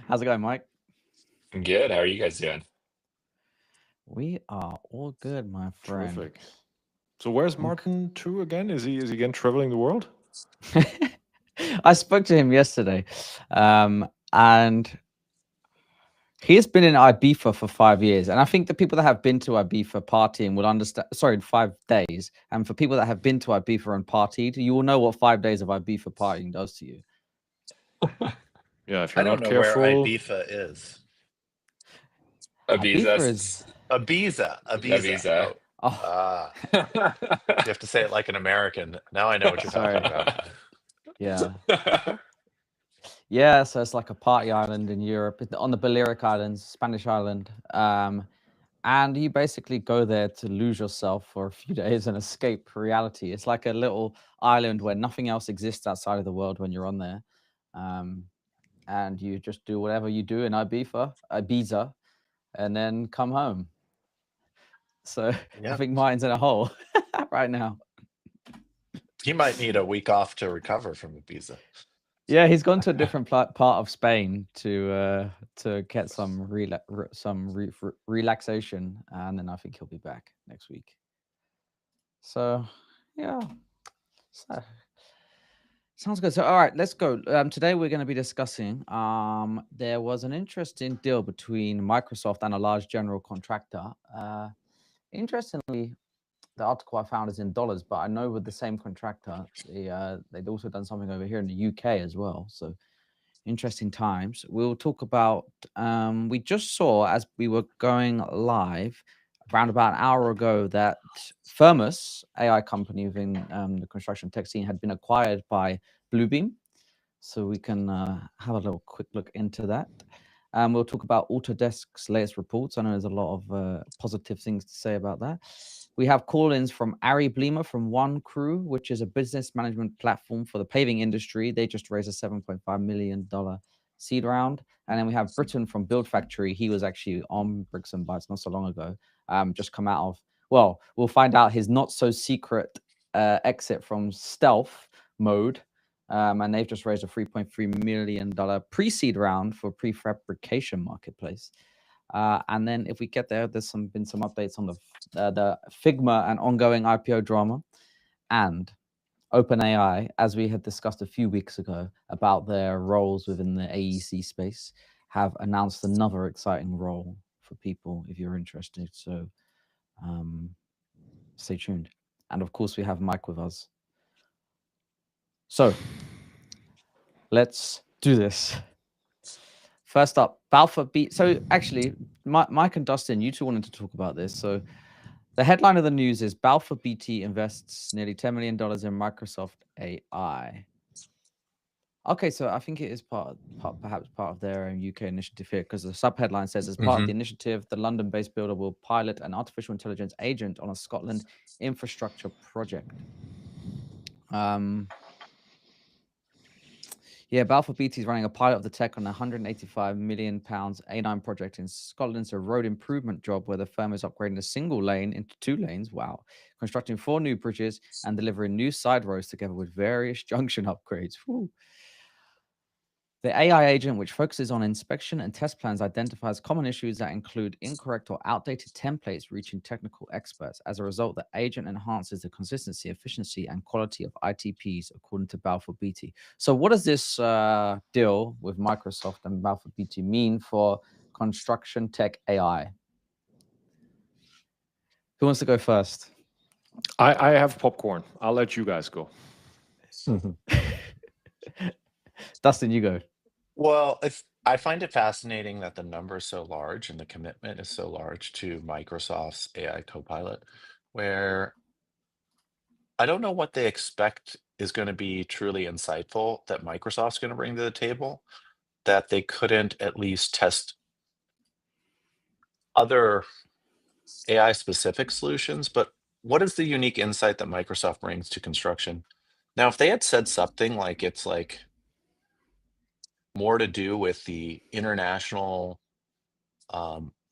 How's it going, Mike? Good. How are you guys doing? We are all good, my friend. Terrific. So where's I'm Martin True again? Is he again traveling the world? I spoke to him yesterday, and he has been in Ibiza for 5 years. And I think the people that have been to Ibiza partying will understand. Sorry, 5 days. And for people that have been to Ibiza and partied, you will know what 5 days of Ibiza partying does to you. Yeah, if I you're don't not know where careful. Ibiza is. Ibiza Ibiza. is Ibiza. Ibiza. Oh, oh, ah. You have to say it like an American. Now I know what you're talking sorry, about. yeah. Yeah, so it's like a party island in Europe, on the Balearic Islands, Spanish island. And you basically go there to lose yourself for a few days and escape reality. It's like a little island where nothing else exists outside of the world when you're on there. Um, and you just do whatever you do in Ibiza, and then come home. So I Yeah. think mine's in a hole right now. He might need a week off to recover from Ibiza. Yeah, he's gone to a different part of Spain to get some relaxation, and then I think he'll be back next week. So, yeah, so, sounds good. So, all right, let's go. Today we're going to be discussing. There was an interesting deal between Microsoft and a large general contractor. Interestingly, the article I found is in dollars, but I know with the same contractor, they'd also done something over here in the UK as well. So interesting times. We'll talk about. We just saw as we were going live around about an hour ago that Firmus, AI company within the construction tech scene, had been acquired by Bluebeam. So we can have a little quick look into that. We'll talk about Autodesk's latest reports. I know there's a lot of positive things to say about that. We have call-ins from Ari Bleemer from One Crew, which is a business management platform for the paving industry. They just raised a $7.5 million seed round. And then we have Britton from Build Factory. He was actually on Bricks and Bytes not so long ago. Just come out of, well, we'll find out his not so secret exit from stealth mode. And they've just raised a $3.3 million pre-seed round for prefabrication marketplace. And then if we get there, there's been some updates on the Figma and ongoing IPO drama, and OpenAI, as we had discussed a few weeks ago about their roles within the AEC space, have announced another exciting role for people if you're interested. So stay tuned. And of course, we have Mike with us. So let's do this. First up, Balfour beat. So actually, Mike and Dustin, you two wanted to talk about this. So the headline of the news is Balfour BT invests nearly $10 million in Microsoft AI. Okay, so I think it is perhaps part of their UK initiative here, because the subheadline says, as part of the initiative, the London-based builder will pilot an artificial intelligence agent on a Scotland infrastructure project. Yeah, Balfour BT is running a pilot of the tech on a £185 million A9 project in Scotland. It's a road improvement job where the firm is upgrading a single lane into 2 lanes. Wow. Constructing 4 new bridges and delivering new side roads together with various junction upgrades. Woo. The AI agent, which focuses on inspection and test plans, identifies common issues that include incorrect or outdated templates reaching technical experts. As a result, the agent enhances the consistency, efficiency, and quality of ITPs, according to Balfour BT. So what does this deal with Microsoft and Balfour BT mean for construction tech AI? Who wants to go first? I have popcorn. I'll let you guys go. Dustin, you go. Well, I find it fascinating that the number is so large and the commitment is so large to Microsoft's AI Copilot, where I don't know what they expect is going to be truly insightful that Microsoft's going to bring to the table, that they couldn't at least test other AI specific solutions. But what is the unique insight that Microsoft brings to construction? Now, if they had said something like it's like more to do with the international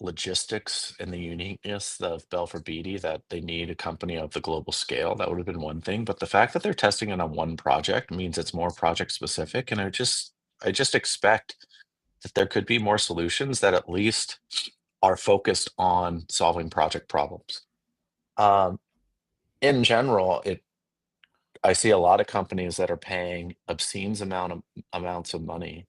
logistics and the uniqueness of Balfour Beatty, that they need a company of the global scale, that would have been one thing. But the fact that they're testing it on one project means it's more project specific. And I just expect that there could be more solutions that at least are focused on solving project problems. In general, I see a lot of companies that are paying obscene amounts of money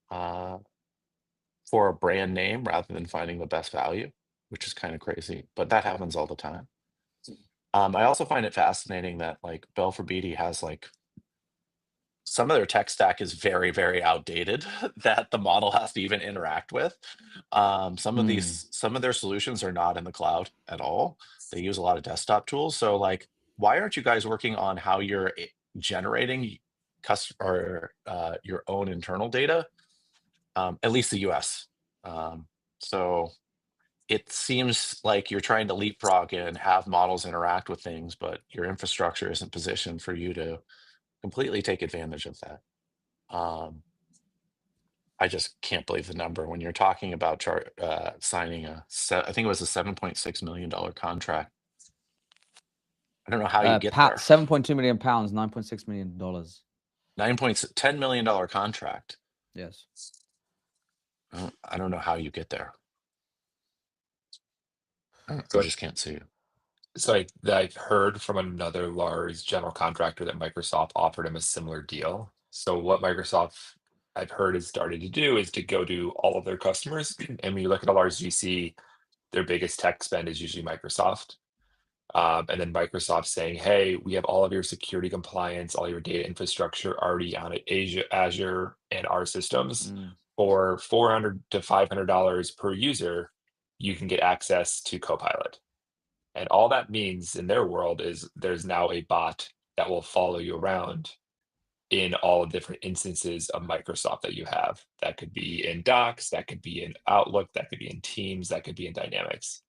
for a brand name rather than finding the best value, which is kind of crazy, but that happens all the time. I also find it fascinating that like Belfer Beatty has like some of their tech stack is very, very outdated that the model has to even interact with. Some of their solutions are not in the cloud at all. They use a lot of desktop tools. So like, why aren't you guys working on how you're generating your own internal data? At least the US. So it seems like you're trying to leapfrog and have models interact with things, but your infrastructure isn't positioned for you to completely take advantage of that. I just can't believe the number when you're talking about signing I think it was a $7.6 million contract. I don't know how you get there. £7.2 million, $9.6 million. $10 million contract. Yes. I don't know how you get there. I just can't see it. So I've heard from another large general contractor that Microsoft offered him a similar deal. So what Microsoft I've heard is starting to do is to go to all of their customers. And when you look at a large GC, their biggest tech spend is usually Microsoft. And then Microsoft saying, hey, we have all of your security compliance, all your data infrastructure already on Azure and our systems. For $400 to $500 per user, you can get access to Copilot. And all that means in their world is there's now a bot that will follow you around in all the different instances of Microsoft that you have. That could be in Docs, that could be in Outlook, that could be in Teams, that could be in Dynamics.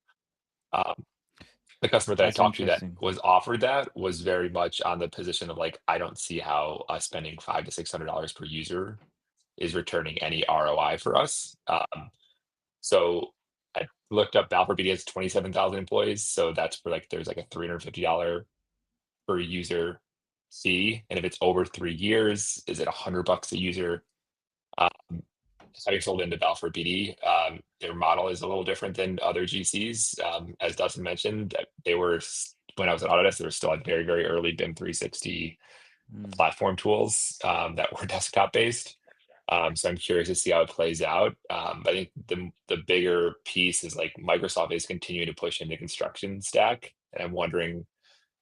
The customer that I talked to that was offered that was very much on the position of like, I don't see how us spending $500 to $600 per user is returning any ROI for us. So I looked up Balfour Beatty has 27,000 employees. So that's for like, there's like a $350 per user fee. And if it's over 3 years, is it $100 a user? Having sold into Balfour Beatty, their model is a little different than other GCs. As Dustin mentioned, they were, when I was at Autodesk, they were still at very, very early BIM 360 platform tools that were desktop based. So I'm curious to see how it plays out. I think the bigger piece is like Microsoft is continuing to push into construction stack. And I'm wondering,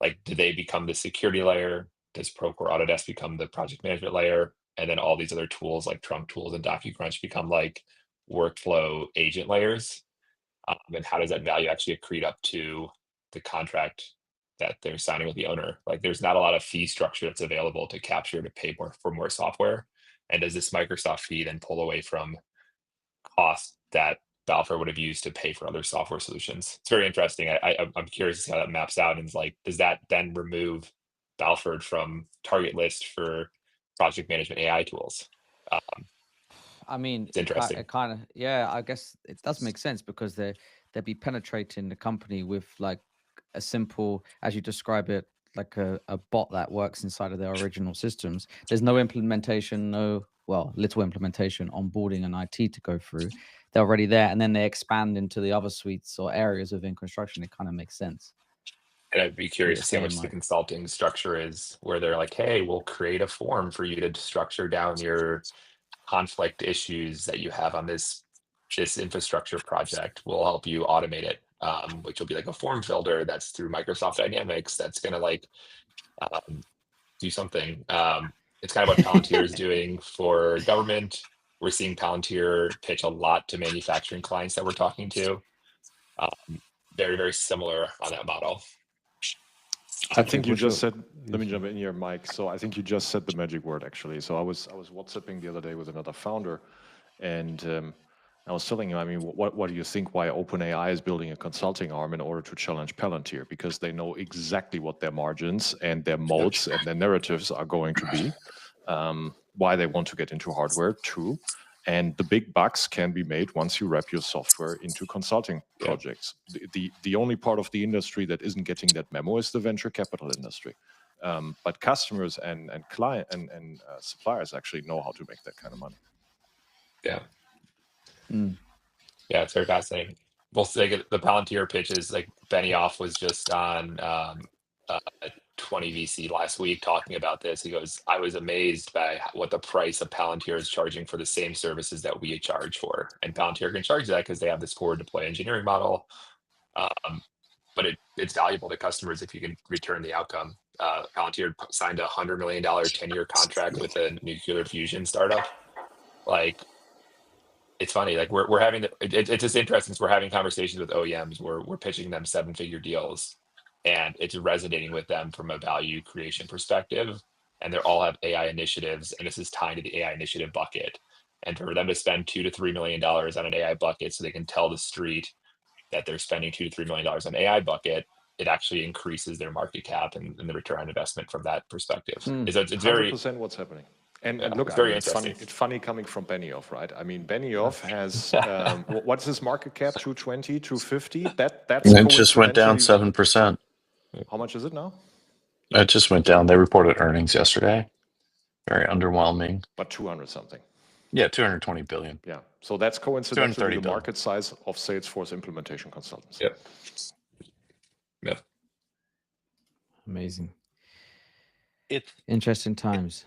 like, do they become the security layer? Does Procore Autodesk become the project management layer? And then all these other tools like Trunk Tools and DocuCrunch become like workflow agent layers. And how does that value actually accrete up to the contract that they're signing with the owner? Like there's not a lot of fee structure that's available to capture to pay more for more software. And does this Microsoft fee then pull away from cost that Balfour would have used to pay for other software solutions? It's very interesting. I'm curious to see how that maps out. And it's like, does that then remove Balfour from target list for project management AI tools? I mean, it's interesting. It kind of, yeah, I guess it does make sense because they'd be penetrating the company with like a simple, as you describe it, like a bot that works inside of their original systems. There's no implementation, little implementation, onboarding and IT to go through. They're already there, and then they expand into the other suites or areas within construction. It kind of makes sense. And I'd be curious to see how much the consulting structure is, where they're like, hey, we'll create a form for you to structure down your conflict issues that you have on this infrastructure project. We'll help you automate it, which will be like a form filter that's through Microsoft Dynamics that's going to like do something. It's kind of what Palantir is doing for government. We're seeing Palantir pitch a lot to manufacturing clients that we're talking to. Very, very similar on that model. I think you just said, let me jump in here, Mike. So I think you just said the magic word, actually. So I was WhatsApping the other day with another founder, and I was telling him, I mean, what do you think why OpenAI is building a consulting arm in order to challenge Palantir? Because they know exactly what their margins and their moats and their narratives are going to be, why they want to get into hardware too. And the big bucks can be made once you wrap your software into consulting projects. The only part of the industry that isn't getting that memo is the venture capital industry. But customers and client and suppliers actually know how to make that kind of money. Yeah. Yeah, it's very fascinating. We'll say the Palantir pitches, like Benioff was just on 20 VC last week talking about this. He goes, I was amazed by what the price of Palantir is charging for the same services that we charge for. And Palantir can charge that because they have this core deploy engineering model. But it's valuable to customers if you can return the outcome. Palantir signed a $100 million 10-year contract with a nuclear fusion startup. Like, it's funny. Like we're having it's just interesting. We're having conversations with OEMs where we're pitching them 7-figure deals, and it's resonating with them from a value creation perspective. And they all have AI initiatives, and this is tied to the AI initiative bucket. And for them to spend $2 to $3 million on an AI bucket, so they can tell the street that they're spending $2 to $3 million on an AI bucket, it actually increases their market cap and the return on investment from that perspective. It's very 100% what's happening. And Yeah, look, it's I very mean, it's funny. interesting. It's funny coming from Benioff, right? I mean, Benioff has what's his market cap? 220, 250. That's And it just went down coincidentally- 7%. How much is it now? It just went down. They reported earnings yesterday. Very underwhelming. But 200 something. Yeah, 220 billion. Yeah. So that's coincidentally 230 the billion. market size of Salesforce implementation consultants. Yep. Yep. Amazing. It's Interesting times.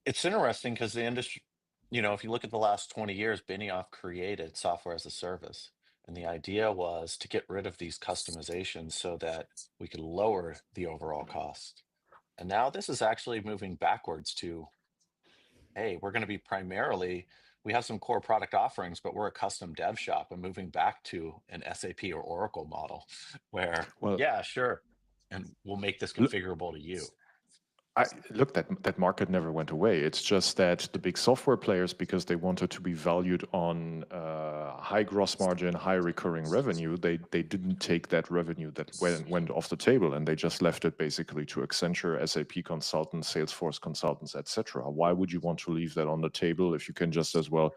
It's interesting because the industry, if you look at the last 20 years, Benioff created software as a service. And the idea was to get rid of these customizations so that we could lower the overall cost. And now this is actually moving backwards to, hey, we're going to be we have some core product offerings, but we're a custom dev shop, and moving back to an SAP or Oracle model where, Well- yeah, sure. And we'll make this configurable to you. Look, that market never went away. It's just that the big software players, because they wanted to be valued on high gross margin, high recurring revenue, they didn't take that revenue that went off the table, and they just left it basically to Accenture, SAP consultants, Salesforce consultants, etc. Why would you want to leave that on the table if you can just as well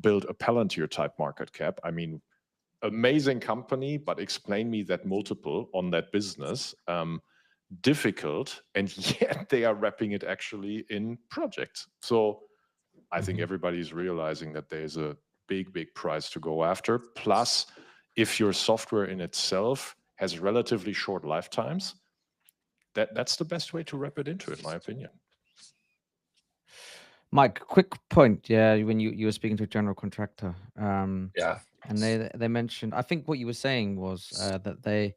build a Palantir type market cap? I mean, amazing company, but explain me that multiple on that business. Difficult, and yet they are wrapping it actually in projects. So I think everybody's realizing that there's a big price to go after. Plus, if your software in itself has relatively short lifetimes, that's the best way to wrap it into, in my opinion. Mike, quick point. Yeah, when you were speaking to a general contractor, Yeah. and they mentioned, I think what you were saying was that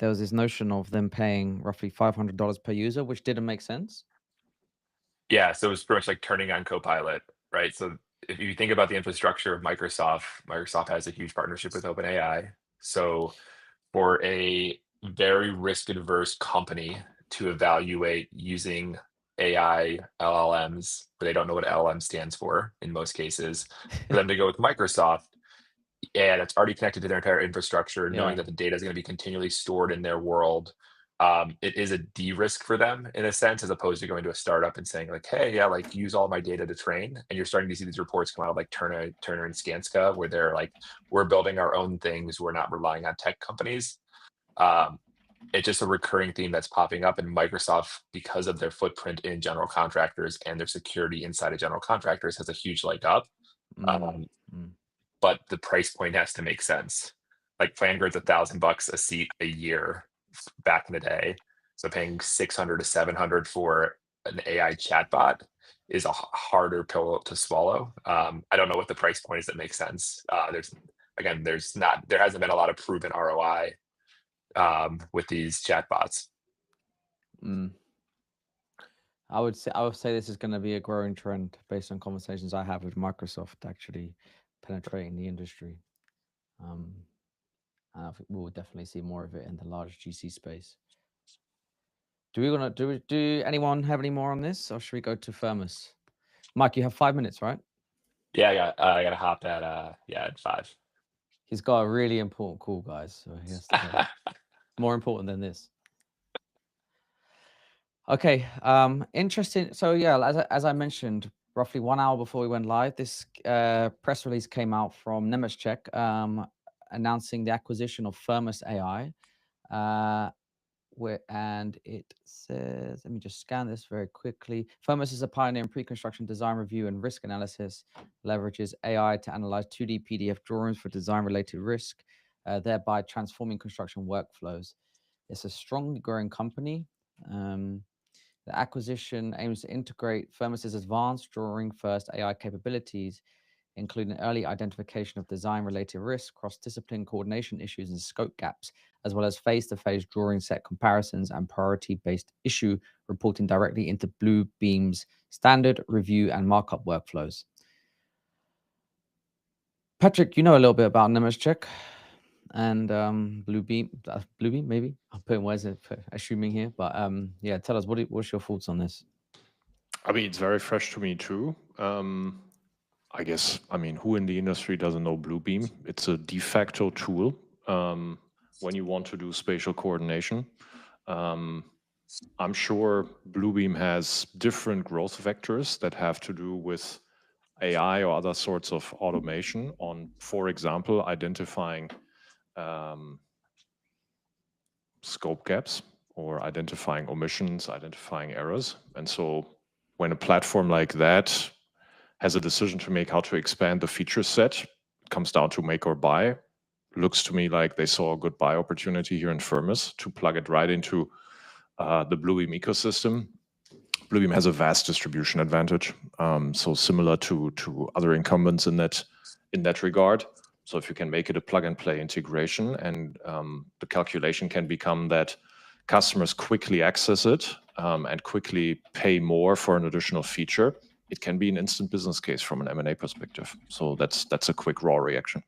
there was this notion of them paying roughly $500 per user, which didn't make sense. Yeah, so it's pretty much like turning on Copilot, right? So if you think about the infrastructure of Microsoft has a huge partnership with OpenAI. So for a very risk-averse company to evaluate using AI LLMs, but they don't know what LLM stands for in most cases, for them to go with Microsoft, and it's already connected to their entire infrastructure, knowing Yeah. that the data is going to be continually stored in their world. It is a de-risk for them in a sense, as opposed to going to a startup and saying like, hey, yeah, like use all my data to train. And you're starting to see these reports come out of like Turner and Skanska, where they're like, we're building our own things. We're not relying on tech companies. It's just a recurring theme that's popping up, and Microsoft, because of their footprint in general contractors and their security inside of general contractors, has a huge leg up. But the price point has to make sense. Like PlanGrid's $1,000 a seat a year back in the day. So paying $600 to $700 for an AI chatbot is a harder pill to swallow. I don't know what the price point is that makes sense. There hasn't been a lot of proven ROI with these chatbots. I would say this is going to be a growing trend based on conversations I have with Microsoft actually penetrating the industry. And I think we'll definitely see more of it in the large GC space. Do anyone have any more on this, or should we go to Firmus? Mike, you have 5 minutes, right? Yeah, I gotta hop at 5. He's got a really important call, guys. So he has to go. More important than this. Okay, interesting. So yeah, as I mentioned, roughly 1 hour before we went live, this press release came out from Nemetschek announcing the acquisition of Firmus AI, and it says, let me just scan this very quickly. Firmus is a pioneer in pre-construction design review and risk analysis, leverages AI to analyze 2D PDF drawings for design-related risk, thereby transforming construction workflows. It's a strongly growing company. The acquisition aims to integrate Firmus's advanced drawing-first AI capabilities, including early identification of design-related risks, cross-discipline coordination issues, and scope gaps, as well as face-to-face drawing set comparisons and priority-based issue reporting directly into Bluebeam's standard review and markup workflows. Patrick, you know a little bit about Nemescheck and Bluebeam. Bluebeam, maybe? I'm putting words in, assuming here, but yeah, tell us, what's your thoughts on this? I mean, it's very fresh to me too. I guess, I mean, who in the industry doesn't know Bluebeam? It's a de facto tool when you want to do spatial coordination. I'm sure Bluebeam has different growth vectors that have to do with AI or other sorts of automation on, for example, identifying scope gaps or identifying omissions, identifying errors. And so when a platform like that has a decision to make how to expand the feature set, it comes down to make or buy. Looks to me like they saw a good buy opportunity here in Firmus to plug it right into the Bluebeam ecosystem. Bluebeam has a vast distribution advantage, so similar to other incumbents in that regard. So if you can make it a plug-and-play integration, and the calculation can become that customers quickly access it and quickly pay more for an additional feature, it can be an instant business case from an M&A perspective. So that's a quick raw reaction.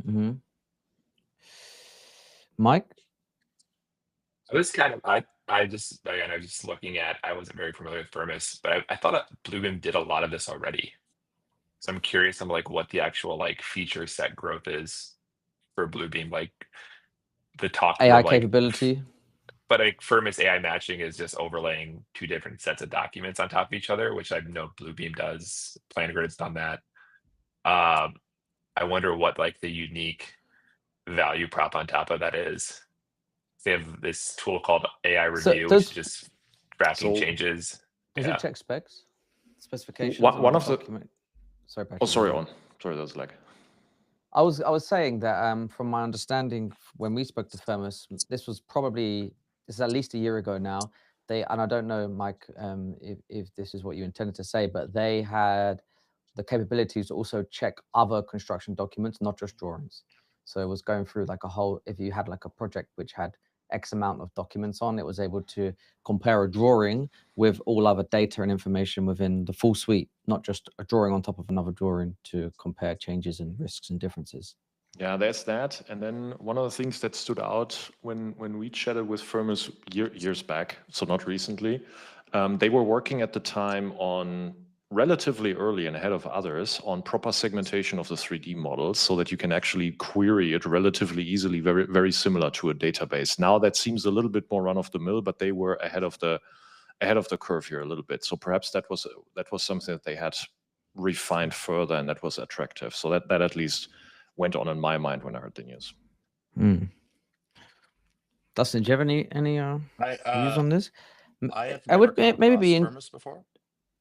Mm-hmm. Mike? I was kind of I just again I was just looking at, I wasn't very familiar with Firmus, but I thought that Bluebeam did a lot of this already. So I'm curious on like what the actual like feature set growth is for Bluebeam, like the talk AI of like, capability. but like Firmus AI matching is just overlaying two different sets of documents on top of each other, which I know Bluebeam does. PlanGrid's done that. I wonder what like the unique value prop on top of that is. They have this tool called AI So Review, which is just drafting So- changes. Does Yeah. it check specs? Specifications? One on of the- document? Sorry, Patrick. Oh, sorry, on. Sorry, that was lag. I was saying that from my understanding, when we spoke to Firmus, this is at least a year ago now. And I don't know, Mike, if this is what you intended to say, but they had the capabilities to also check other construction documents, not just drawings. So it was going through like if you had like a project which had X amount of documents on, it was able to compare a drawing with all other data and information within the full suite, not just a drawing on top of another drawing, to compare changes and risks and differences. Yeah, there's that. And then one of the things that stood out when we chatted with Firmus years back, so not recently, they were working at the time on relatively early and ahead of others on proper segmentation of the 3D models so that you can actually query it relatively easily, very, very similar to a database. Now that seems a little bit more run of the mill, but they were ahead of the curve here a little bit. So perhaps that was something that they had refined further and that was attractive. So that at least went on in my mind when I heard the news. Dustin, do you have any views on this? I have I never would come maybe across be in. Firmus before,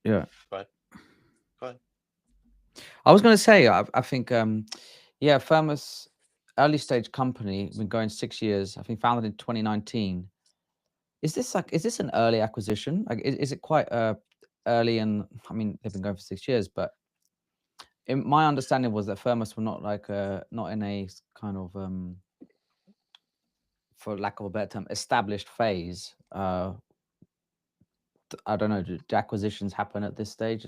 Yeah. but go ahead. I was going to say, I think, yeah, Firmus, early stage company, been going 6 years. I think founded in 2019. Is this an early acquisition? Like, is it quite early? And I mean, they've been going for 6 years, but my understanding was that Firmus were not in a kind of, for lack of a better term, established phase. I don't know. Do acquisitions happen at this stage?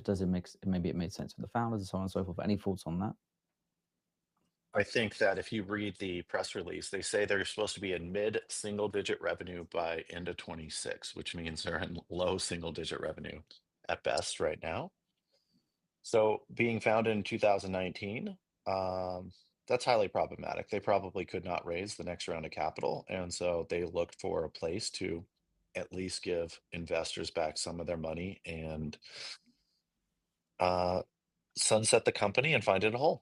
Maybe it made sense for the founders and so on and so forth. Any thoughts on that? I think that if you read the press release, they say they're supposed to be in mid-single-digit revenue by end of 26, which means they're in low single-digit revenue at best right now. So being founded in 2019, that's highly problematic. They probably could not raise the next round of capital, and so they looked for a place to at least give investors back some of their money and sunset the company and find it a home.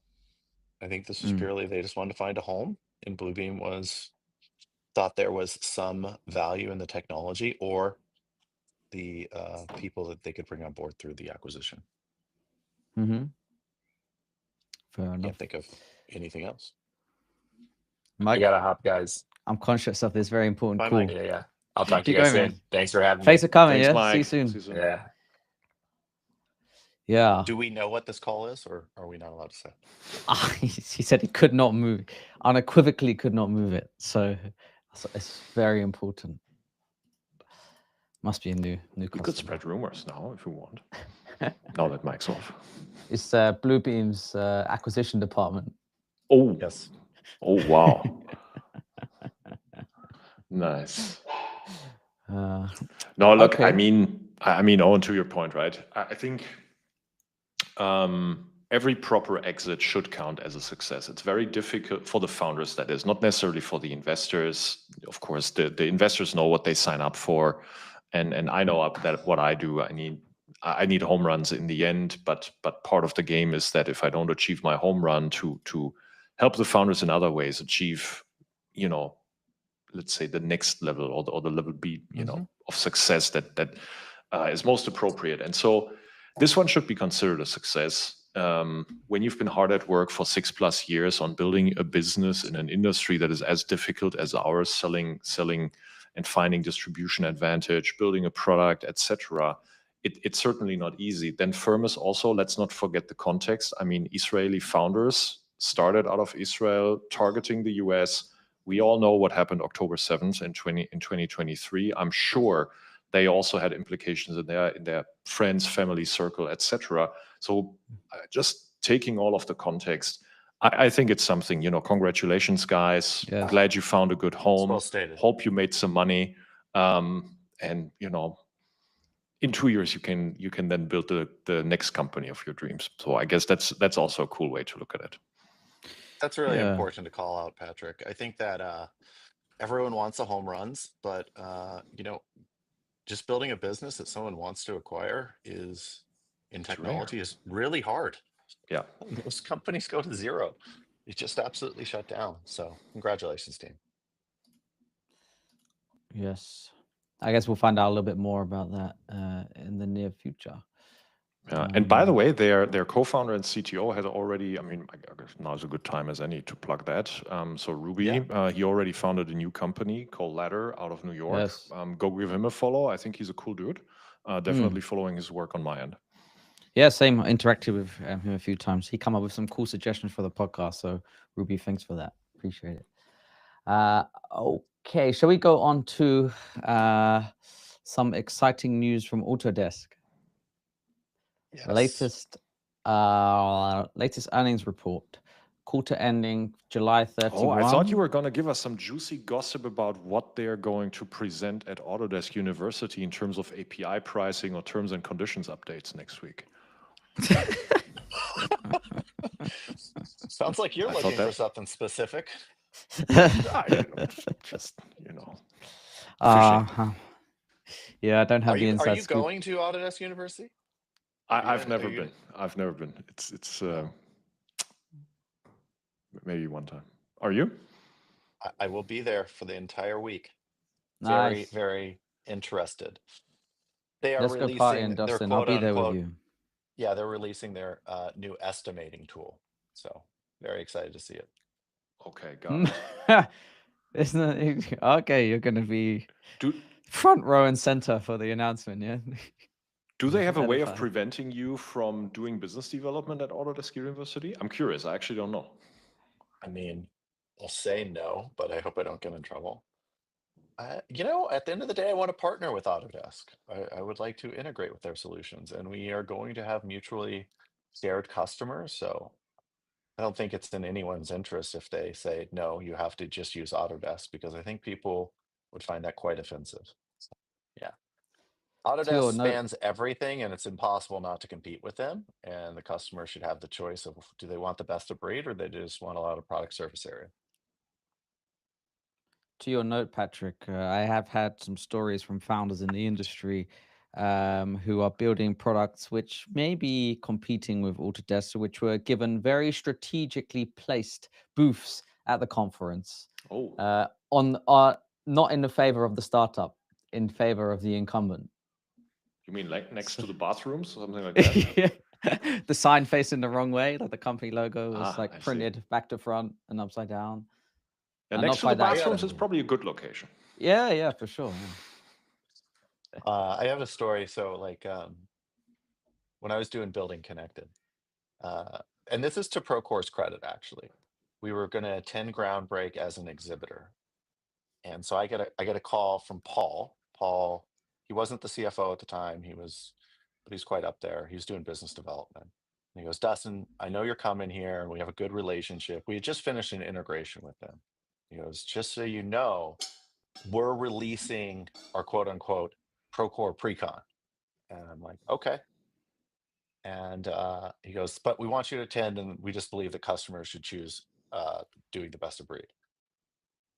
I think this was purely they just wanted to find a home, and Bluebeam was thought there was some value in the technology or the people that they could bring on board through the acquisition. Mm-hmm. Fair enough. Can't think of anything else. I Mike, gotta hop, guys. I'm conscious of this very important Bye, call. Mike. Yeah. I'll talk to Keep you guys going, soon. man. Thanks for having Thanks me. for coming. Thanks, Yeah, Mike. see you See you soon. soon. Yeah. Yeah. Do we know what this call is, or are we not allowed to say? He said he could not move, unequivocally could not move it. So it's very important. Must be a new You could customer. spread rumors now if you want. Now that Mike's off. It's Bluebeam's acquisition department. Oh, Yes. oh wow. Nice. No, look, okay. I mean, Owen, to your point, right? I think every proper exit should count as a success. It's very difficult for the founders, that is, not necessarily for the investors. Of course, the investors know what they sign up for, and I know that what I do, I need home runs in the end, but part of the game is that if I don't achieve my home run, to help the founders in other ways achieve, let's say the next level or the level B, of success that is most appropriate. And so this one should be considered a success. When you've been hard at work for 6+ years on building a business in an industry that is as difficult as ours, selling and finding distribution advantage, building a product, etc., it's certainly not easy. Then Firmus also, let's not forget the context. I mean, Israeli founders started out of Israel, targeting the US. We all know what happened October 7th in 2023. I'm sure they also had implications in their friends, family circle, etc. So just taking all of the context, I think it's something, congratulations, guys. Yes. Glad you found a good home. Well stated. Hope you made some money. And, in 2 years, you can then build the next company of your dreams. So I guess that's also a cool way to look at it. That's really Yeah. important to call out, Patrick. I think that everyone wants the home runs, but just building a business that someone wants to acquire in technology is really hard. Yeah. Most companies go to zero. It's just absolutely shut down. So congratulations, team. Yes. I guess we'll find out a little bit more about that in the near future. Yeah. And by the way, their co-founder and CTO had already, I guess now's a good time as any to plug that. So Ruby, he already founded a new company called Ladder out of New York. Yes. Go give him a follow. I think he's a cool dude. Definitely following his work on my end. Yeah, same. I interacted with him a few times. He came up with some cool suggestions for the podcast. So Ruby, thanks for that. Appreciate it. Okay, shall we go on to some exciting news from Autodesk? Yes. Latest earnings report. Quarter ending July 31. Oh, I thought you were going to give us some juicy gossip about what they're going to present at Autodesk University in terms of API pricing or terms and conditions updates next week. Sounds like you're looking for something specific. Just, yeah, I don't have the inside Are you scoop. going to Autodesk University? I've never been. I've never been. It's maybe one time. Are you? I will be there for the entire week. Nice. Very, very interested. They are Let's go party in releasing their Dustin. I'll quote be there with unquote. you. Yeah, they're releasing their new estimating tool. So very excited to see it. Okay, got it. Isn't it? Okay, you're going to be front row and center for the announcement, yeah? Do they have a way of preventing you from doing business development at Autodesk University? I'm curious. I actually don't know. I mean, I'll say no, but I hope I don't get in trouble. At the end of the day, I want to partner with Autodesk. I would like to integrate with their solutions, and we are going to have mutually shared customers. So I don't think it's in anyone's interest if they say, no, you have to just use Autodesk, because I think people would find that quite offensive. So, yeah. Autodesk spans everything, and it's impossible not to compete with them. And the customer should have the choice of, do they want the best of breed, or they just want a lot of product surface area? To your note, Patrick, I have had some stories from founders in the industry who are building products which may be competing with Autodesk, which were given very strategically placed booths at the conference. not in the favor of the startup, in favor of the incumbent. You mean like next to the bathrooms or something like that? Yeah. The sign facing the wrong way, like the company logo was I like see. printed back to front and upside down. And not next to by the that bathrooms is extent. probably a good location. Yeah, for sure. Yeah. I have a story. So like when I was doing Building Connected, and this is to Procore's credit, actually, we were going to attend Groundbreak as an exhibitor. And so I get a call from Paul. Paul, he wasn't the CFO at the time. But he's quite up there. He was doing business development. And he goes, Dustin, I know you're coming here and we have a good relationship. We had just finished an integration with them. He goes, just so you know, we're releasing our quote unquote Procore Precon. And I'm like, okay. And he goes, but we want you to attend, and we just believe that customers should choose doing the best of breed.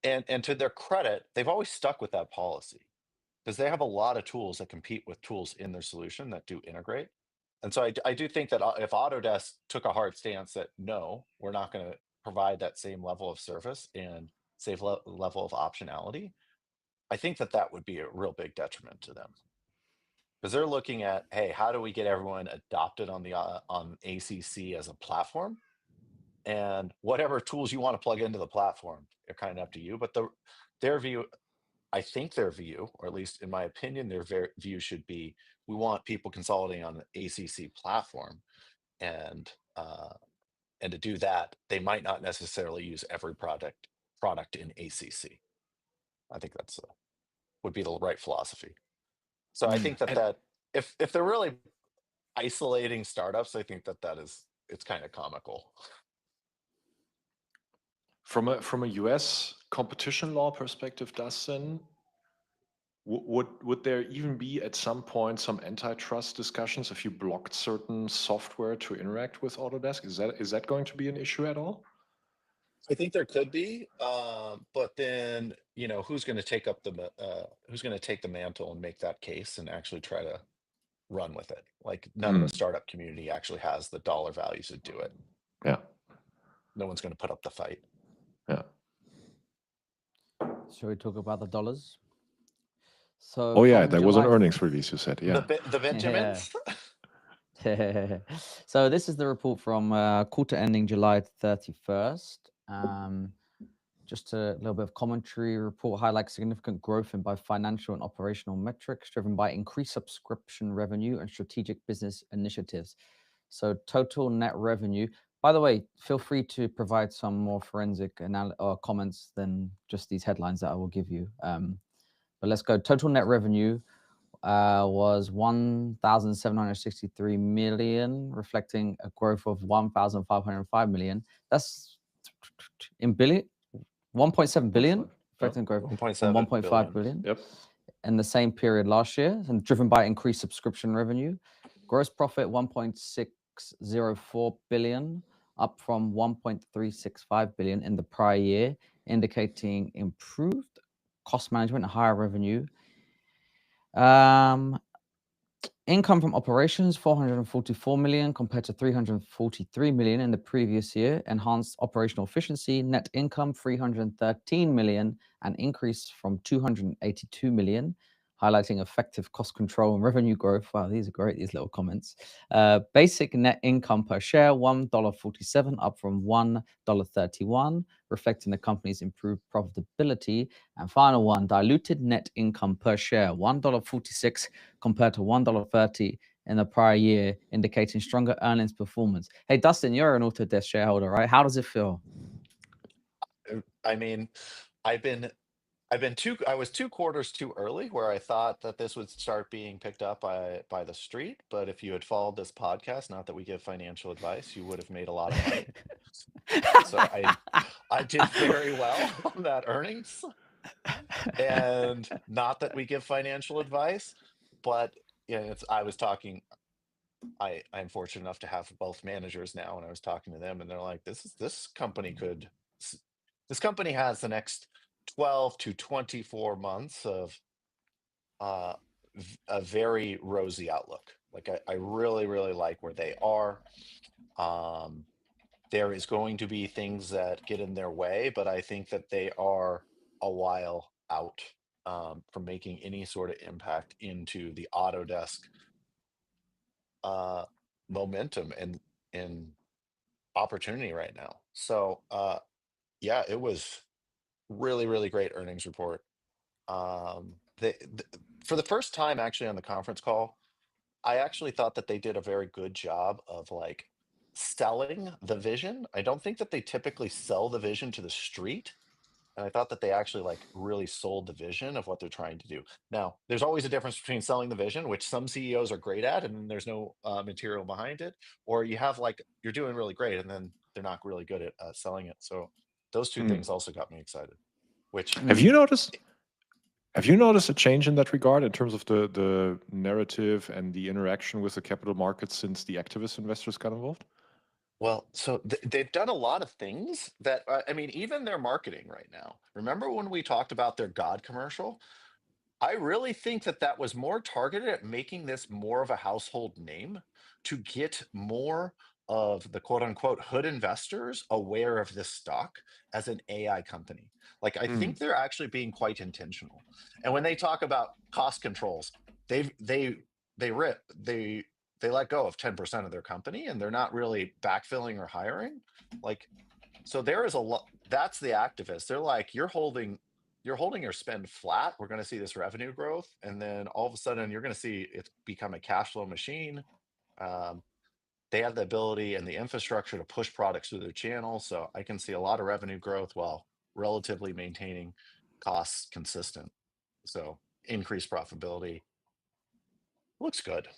And to their credit, they've always stuck with that policy because they have a lot of tools that compete with tools in their solution that do integrate. And so I do think that if Autodesk took a hard stance that no, we're not going to provide that same level of service and same level of optionality, I think that would be a real big detriment to them. Because they're looking at, hey, how do we get everyone adopted on the on ACC as a platform? And whatever tools you want to plug into the platform, they're kind of up to you. But their view, I think their view, or at least in my opinion, their view should be, we want people consolidating on the ACC platform, and to do that, they might not necessarily use every product in ACC. I think that's would be the right philosophy. So I think that if they're really isolating startups, I think that it's kind of comical. From a US competition law perspective, Dustin, would there even be at some point some antitrust discussions if you blocked certain software to interact with Autodesk? Is that going to be an issue at all? I think there could be, but then who's going to take the mantle and make that case and actually try to run with it? Like none of the startup community actually has the dollar values to do it. Yeah. No one's going to put up the fight. Yeah. Shall we talk about the dollars? So oh yeah, there was an earnings release, you said. Yeah. The Benjamins. So this is the report from quarter ending July 31st. Just a little bit of commentary. Report highlights significant growth in both financial and operational metrics, driven by increased subscription revenue and strategic business initiatives. So total net revenue. By the way, feel free to provide some more forensic comments than just these headlines that I will give you. But let's go. Total net revenue was 1,763 million, reflecting a growth of 1,505 million. That's in billion, 1.7 billion, reflecting growth from 1.5 billion. Yep. In the same period last year, and driven by increased subscription revenue. Gross profit 1.604 billion, up from 1.365 billion in the prior year, indicating improved cost management and higher revenue. Income from operations 444 million compared to 343 million in the previous year. Enhanced operational efficiency. Net income 313 million, an increase from 282 million, highlighting effective cost control and revenue growth. Wow, these are great, these little comments. Basic net income per share $1.47, up from $1.31, reflecting the company's improved profitability. And final one, diluted net income per share $1.46 compared to $1.30 in the prior year, indicating stronger earnings performance. Hey, Dustin, you're an Autodesk shareholder, right? How does it feel? I mean, I was 2 quarters too early, where I thought that this would start being picked up by the street. But if you had followed this podcast, not that we give financial advice, you would have made a lot of money. So I did very well on that earnings. And not that we give financial advice, but I'm fortunate enough to have both managers now, and I was talking to them, and they're like, this company has the next 12 to 24 months of a very rosy outlook. Like I really, really like where they are. There is going to be things that get in their way, but I think that they are a while out from making any sort of impact into the Autodesk momentum and opportunity right now. So yeah, it was really, really great earnings report. For the first time actually on the conference call, I actually thought that they did a very good job of like selling the vision. I don't think that they typically sell the vision to the street. And I thought that they actually like really sold the vision of what they're trying to do. Now, there's always a difference between selling the vision, which some CEOs are great at, and then there's no material behind it, or you have like you're doing really great, and then they're not really good at selling it. So those two things also got me excited. Which Have you noticed a change in that regard in terms of the narrative and the interaction with the capital markets since the activist investors got involved? Well, so they've done a lot of things that, I mean, even their marketing right now. Remember when we talked about their God commercial? I really think that that was more targeted at making this more of a household name to get more of the quote unquote hood investors aware of this stock as an AI company. Like, I think they're actually being quite intentional. And when they talk about cost controls, they let go of 10% of their company and they're not really backfilling or hiring. Like, so there is a lot. That's the activists. They're like, you're holding your spend flat. We're going to see this revenue growth, and then all of a sudden you're going to see it become a cash flow machine. They have the ability and the infrastructure to push products through their channel, so I can see a lot of revenue growth while relatively maintaining costs consistent. So increased profitability looks good.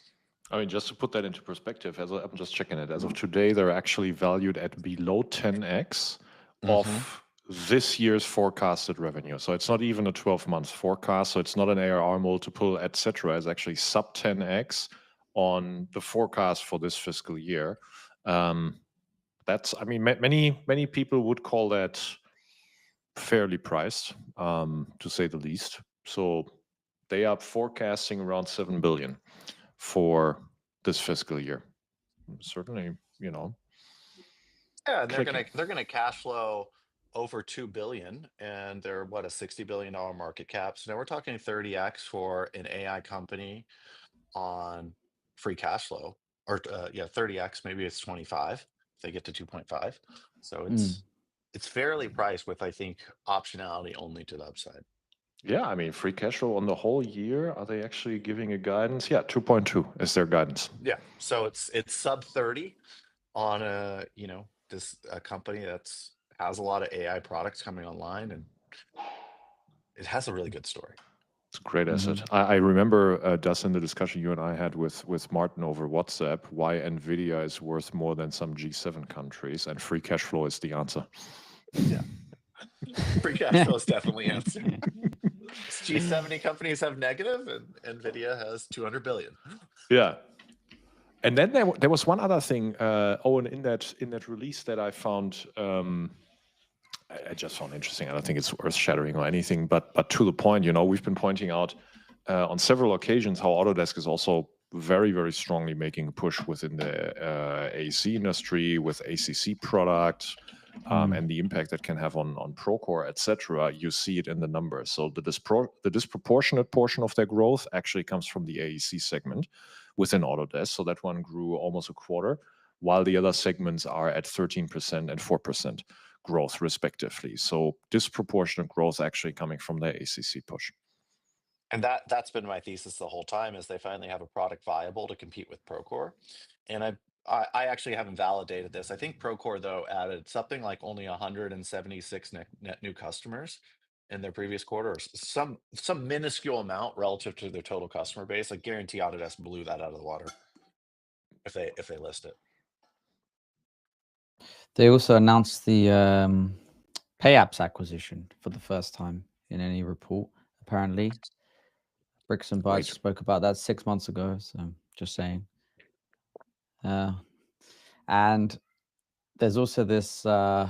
I mean, just to put that into perspective, I'm just checking it. As of today, they're actually valued at below 10x of this year's forecasted revenue. So it's not even a 12-month forecast. So it's not an ARR multiple, etc. It's actually sub 10x on the forecast for this fiscal year. That's, I mean, many people would call that fairly priced, to say the least. So they are forecasting around 7 billion for this fiscal year. Certainly, Yeah, and they're gonna cash flow over 2 billion, and they're what, a $60 billion market cap. So now we're talking 30x for an AI company on free cash flow, or 30x, maybe it's 25 if they get to 2.5. So it's fairly priced with, I think, optionality only to the upside. Yeah, I mean, free cash flow on the whole year, are they actually giving a guidance? Yeah, 2.2 is their guidance. Yeah, so it's sub 30 on a company that's has a lot of AI products coming online, and it has a really good story. It's a great asset. I remember, Dustin, the discussion you and I had with Martin over WhatsApp, why NVIDIA is worth more than some G7 countries, and free cash flow is the answer. Yeah. Free cash flow is definitely answer. G70 companies have negative, and NVIDIA has 200 billion. Yeah. And then there was one other thing, Owen, in that release that I found, I just found interesting. I don't think it's earth-shattering or anything, but to the point, we've been pointing out on several occasions how Autodesk is also very, very strongly making a push within the AEC industry with ACC products and the impact that can have on Procore, etc. You see it in the numbers. So the disproportionate portion of their growth actually comes from the AEC segment within Autodesk. So that one grew almost a quarter, while the other segments are at 13% and 4% growth respectively. So disproportionate growth actually coming from the ACC push. And that's been my thesis the whole time, is they finally have a product viable to compete with Procore. And I actually haven't validated this. I think Procore, though, added something like only 176 net new customers in their previous quarter, or some minuscule amount relative to their total customer base. I guarantee Autodesk blew that out of the water if they list it. They also announced the PayApps acquisition for the first time in any report, apparently. Bricks and Bytes spoke about that 6 months ago, so just saying. And there's also this, by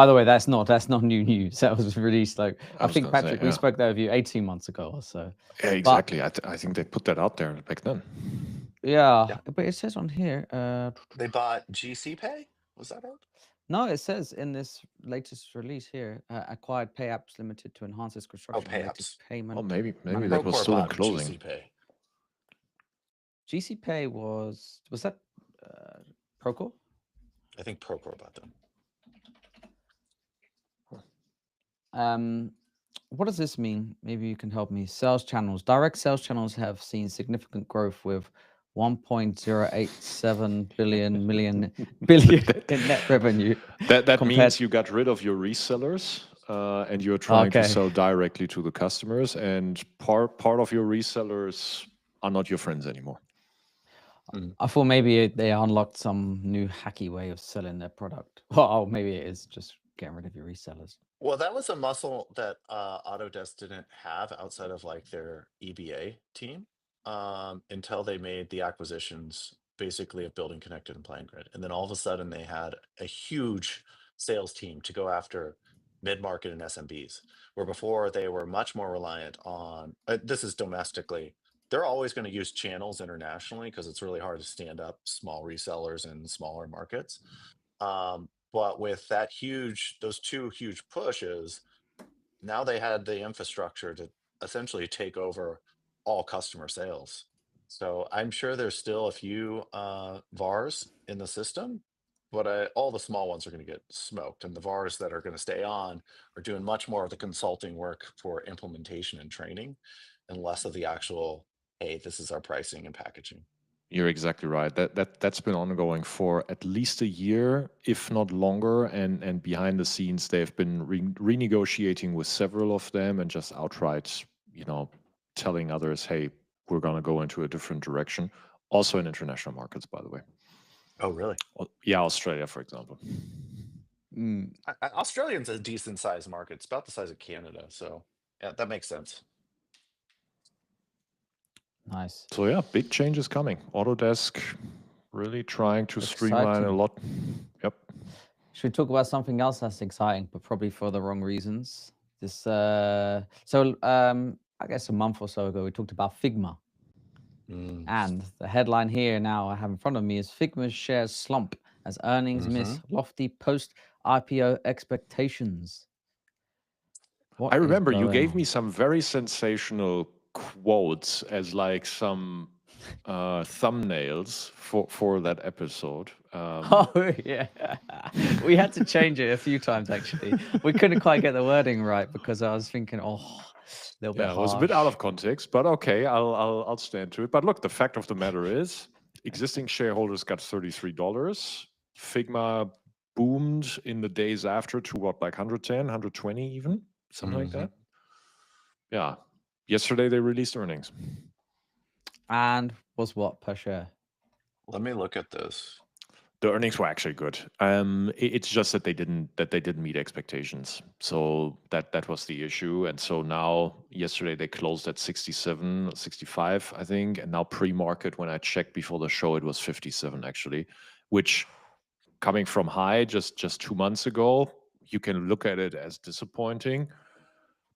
the way, that's not new news. That was released I think, Patrick, we spoke that with you 18 months ago or so. Yeah, exactly. But I think they put that out there back then. Yeah, but it says on here. They bought GC Pay? Was that it? No, it says in this latest release here, acquired Pay Apps Limited to enhance its Oh, construction-related PayApps. payment. Oh, maybe management. that was Procore still in bought closing. GC Pay. GC Pay was that Procore? I think Procore bought them. What does this mean? Maybe you can help me. Sales channels. Direct sales channels have seen significant growth with 1.087 billion in net revenue. That means you got rid of your resellers and you're trying to sell directly to the customers, and part of your resellers are not your friends anymore. I thought maybe they unlocked some new hacky way of selling their product. Well, maybe it is just getting rid of your resellers. Well, that was a muscle that Autodesk didn't have outside of like their EBA team until they made the acquisitions basically of Building Connected and PlanGrid. And then all of a sudden they had a huge sales team to go after mid-market and SMBs, where before they were much more reliant on, this is domestically, they're always going to use channels internationally because it's really hard to stand up small resellers in smaller markets. But with those two huge pushes, now they had the infrastructure to essentially take over all customer sales. So I'm sure there's still a few VARs in the system, but all the small ones are going to get smoked. And the VARs that are going to stay on are doing much more of the consulting work for implementation and training and less of the actual, hey, this is our pricing and packaging. You're exactly right. That's been ongoing for at least a year, if not longer. And behind the scenes, they've been renegotiating with several of them and just outright, telling others, "Hey, we're going to go into a different direction." Also in international markets, by the way. Oh, really? Yeah, Australia, for example. Australia's a decent sized market. It's about the size of Canada. So yeah, that makes sense. Nice. So yeah, big changes coming. Autodesk really trying to streamline a lot. Yep. Should we talk about something else that's exciting, but probably for the wrong reasons? This I guess a month or so ago we talked about Figma. And the headline here now I have in front of me is Figma's shares slump as earnings miss lofty post-IPO expectations. I remember you gave me some very sensational quotes as like some thumbnails for that episode. Oh yeah, we had to change it a few times actually. We couldn't quite get the wording right because I was thinking, a little bit harsh. It was a bit out of context, but okay, I'll stand to it. But look, the fact of the matter is, existing shareholders got $33. Figma boomed in the days after to what, like 110, 120 even, something like that. Yeah. Yesterday they released earnings. And was what per share? Let me look at this. The earnings were actually good. It's just that they didn't meet expectations. So that was the issue. And so now yesterday they closed at 67, 65, I think. And now pre-market, when I checked before the show, it was 57 actually, which coming from high just 2 months ago, you can look at it as disappointing.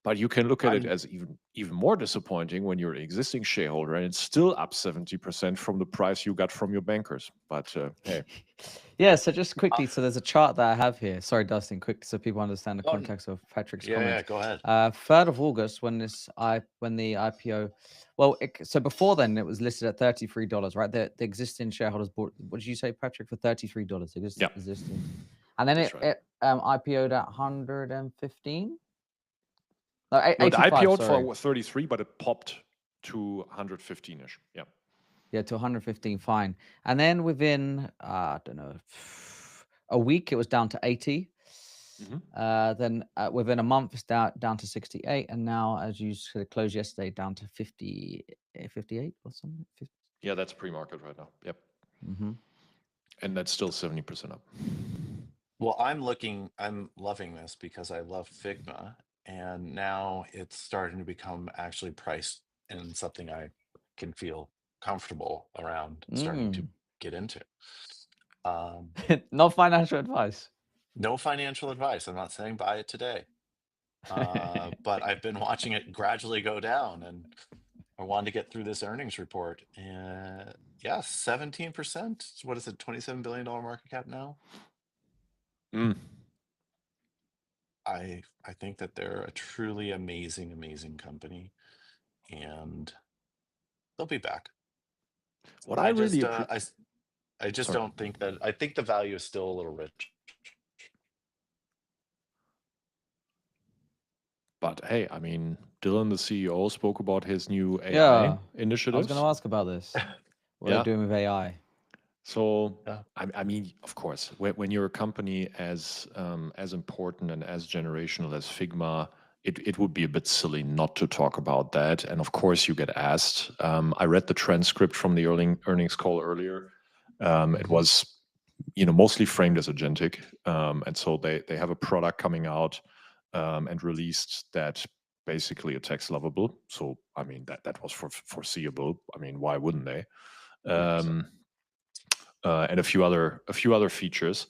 But you can look at it as even more disappointing when you're an existing shareholder and it's still up 70% from the price you got from your bankers. But hey. Yeah, so just quickly, so there's a chart that I have here. Sorry, Dustin, quick, so people understand the context of Patrick's comments. Yeah, go ahead. 3rd of August, when the IPO, so before then it was listed at $33, right? The existing shareholders bought, what did you say, Patrick, for $33? Existing. And then it IPO'd at 115? No, it 85, IPO'd sorry. for 33, but it popped to 115-ish. Yeah. Yeah, to 115, fine. And then within, I don't know, a week, it was down to 80. Then within a month, it's down to 68. And now, as you said, closed yesterday, down to 58 or something. 50. Yeah, that's pre-market right now. Yep. And that's still 70% up. Well, I'm loving this because I love Figma. And now it's starting to become actually priced in something I can feel comfortable around starting to get into. No financial advice. No financial advice. I'm not saying buy it today. But I've been watching it gradually go down and I wanted to get through this earnings report. And yeah, 17%. What is it? $27 billion market cap now? I think that they're a truly amazing company, and they'll be back. What I really I just Sorry. don't think that. I think the value is still a little rich. But hey, I mean, Dylan, the CEO, spoke about his new AI Yeah, I was initiatives. going to ask about this. What Yeah. they're doing with AI. So, Yeah. I mean, of course, when you're a company as important and as generational as Figma, it would be a bit silly not to talk about that. And of course, you get asked. I read the transcript from the earnings call earlier. It was, mostly framed as agentic, and so they have a product coming out and released that basically attacks Lovable. So, I mean, that was foreseeable. I mean, why wouldn't they? 100%. And a few other features.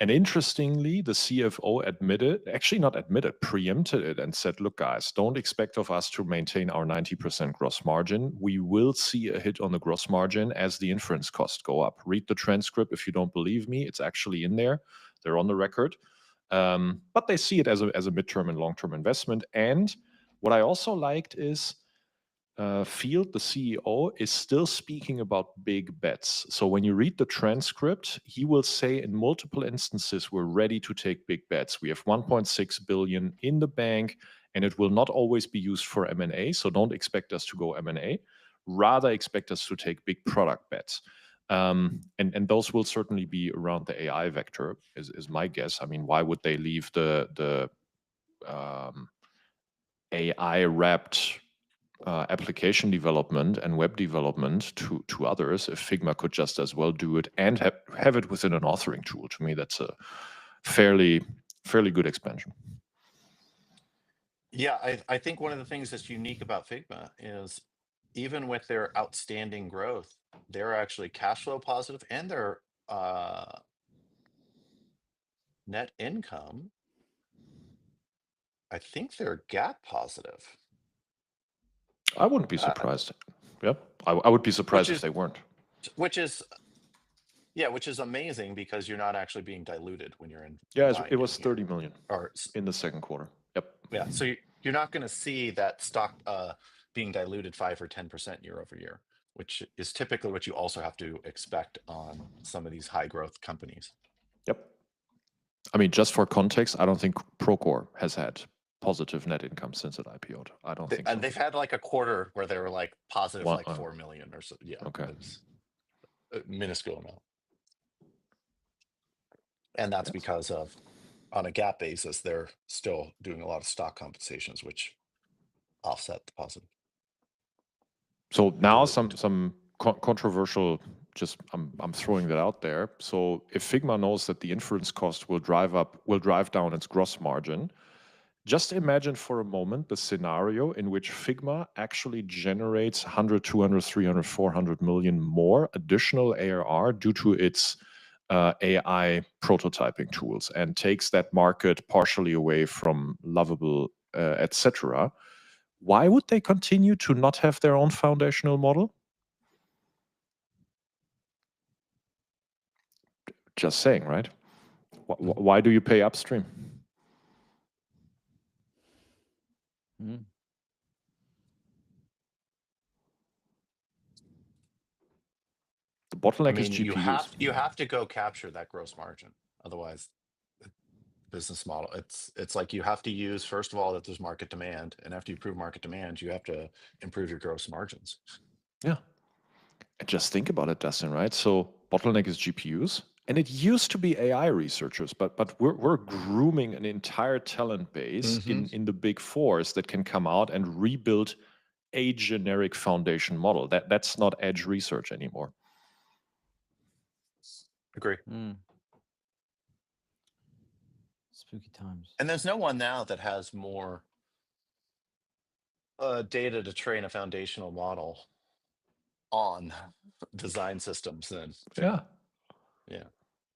And interestingly, the CFO preempted it and said, look, guys, don't expect of us to maintain our 90% gross margin. We will see a hit on the gross margin as the inference costs go up. Read the transcript if you don't believe me. It's actually in there. They're on the record. But they see it as a midterm and long-term investment. And what I also liked is Field, the CEO, is still speaking about big bets. So when you read the transcript, he will say in multiple instances, we're ready to take big bets. We have 1.6 billion in the bank, and it will not always be used for M&A. So don't expect us to go M&A. Rather expect us to take big product bets. And those will certainly be around the AI vector, is my guess. I mean, why would they leave the AI wrapped application development and web development to others if Figma could just as well do it and have it within an authoring tool? To me, that's a fairly good expansion. Yeah, I think one of the things that's unique about Figma is even with their outstanding growth, they're actually cash flow positive, and their net income, I think they're GAAP positive. I wouldn't be surprised. I would be surprised if they weren't. Which is amazing because you're not actually being diluted when you're in. Yeah, it was 30 million or in the second quarter. Yep. Yeah, so you're not going to see that stock being diluted 5 or 10% year over year, which is typically what you also have to expect on some of these high growth companies. Yep. I mean, just for context, I don't think Procore has had positive net income since it IPO'd. I don't think so. And they've had like a quarter where they were like positive, like 4 million or so. Yeah. Okay. It's a minuscule amount. And that's because of, on a GAAP basis, they're still doing a lot of stock compensations, which offset the positive. So now some controversial, just I'm throwing that out there. So if Figma knows that the inference cost will drive down its gross margin, just imagine for a moment the scenario in which Figma actually generates 100, 200, 300, 400 million more additional ARR due to its AI prototyping tools and takes that market partially away from Lovable, etc. Why would they continue to not have their own foundational model? Just saying, right? Why do you pay upstream? The bottleneck is GPUs. You have to go capture that gross margin. Otherwise, business model, it's like you have to use, first of all, that there's market demand. And after you prove market demand, you have to improve your gross margins. Yeah. And just think about it, Dustin, right? So bottleneck is GPUs. And it used to be AI researchers, but we're grooming an entire talent base in the big fours that can come out and rebuild a generic foundation model. That's not edge research anymore. Agree. Spooky times. And there's no one now that has more data to train a foundational model on design systems than Figma. Yeah.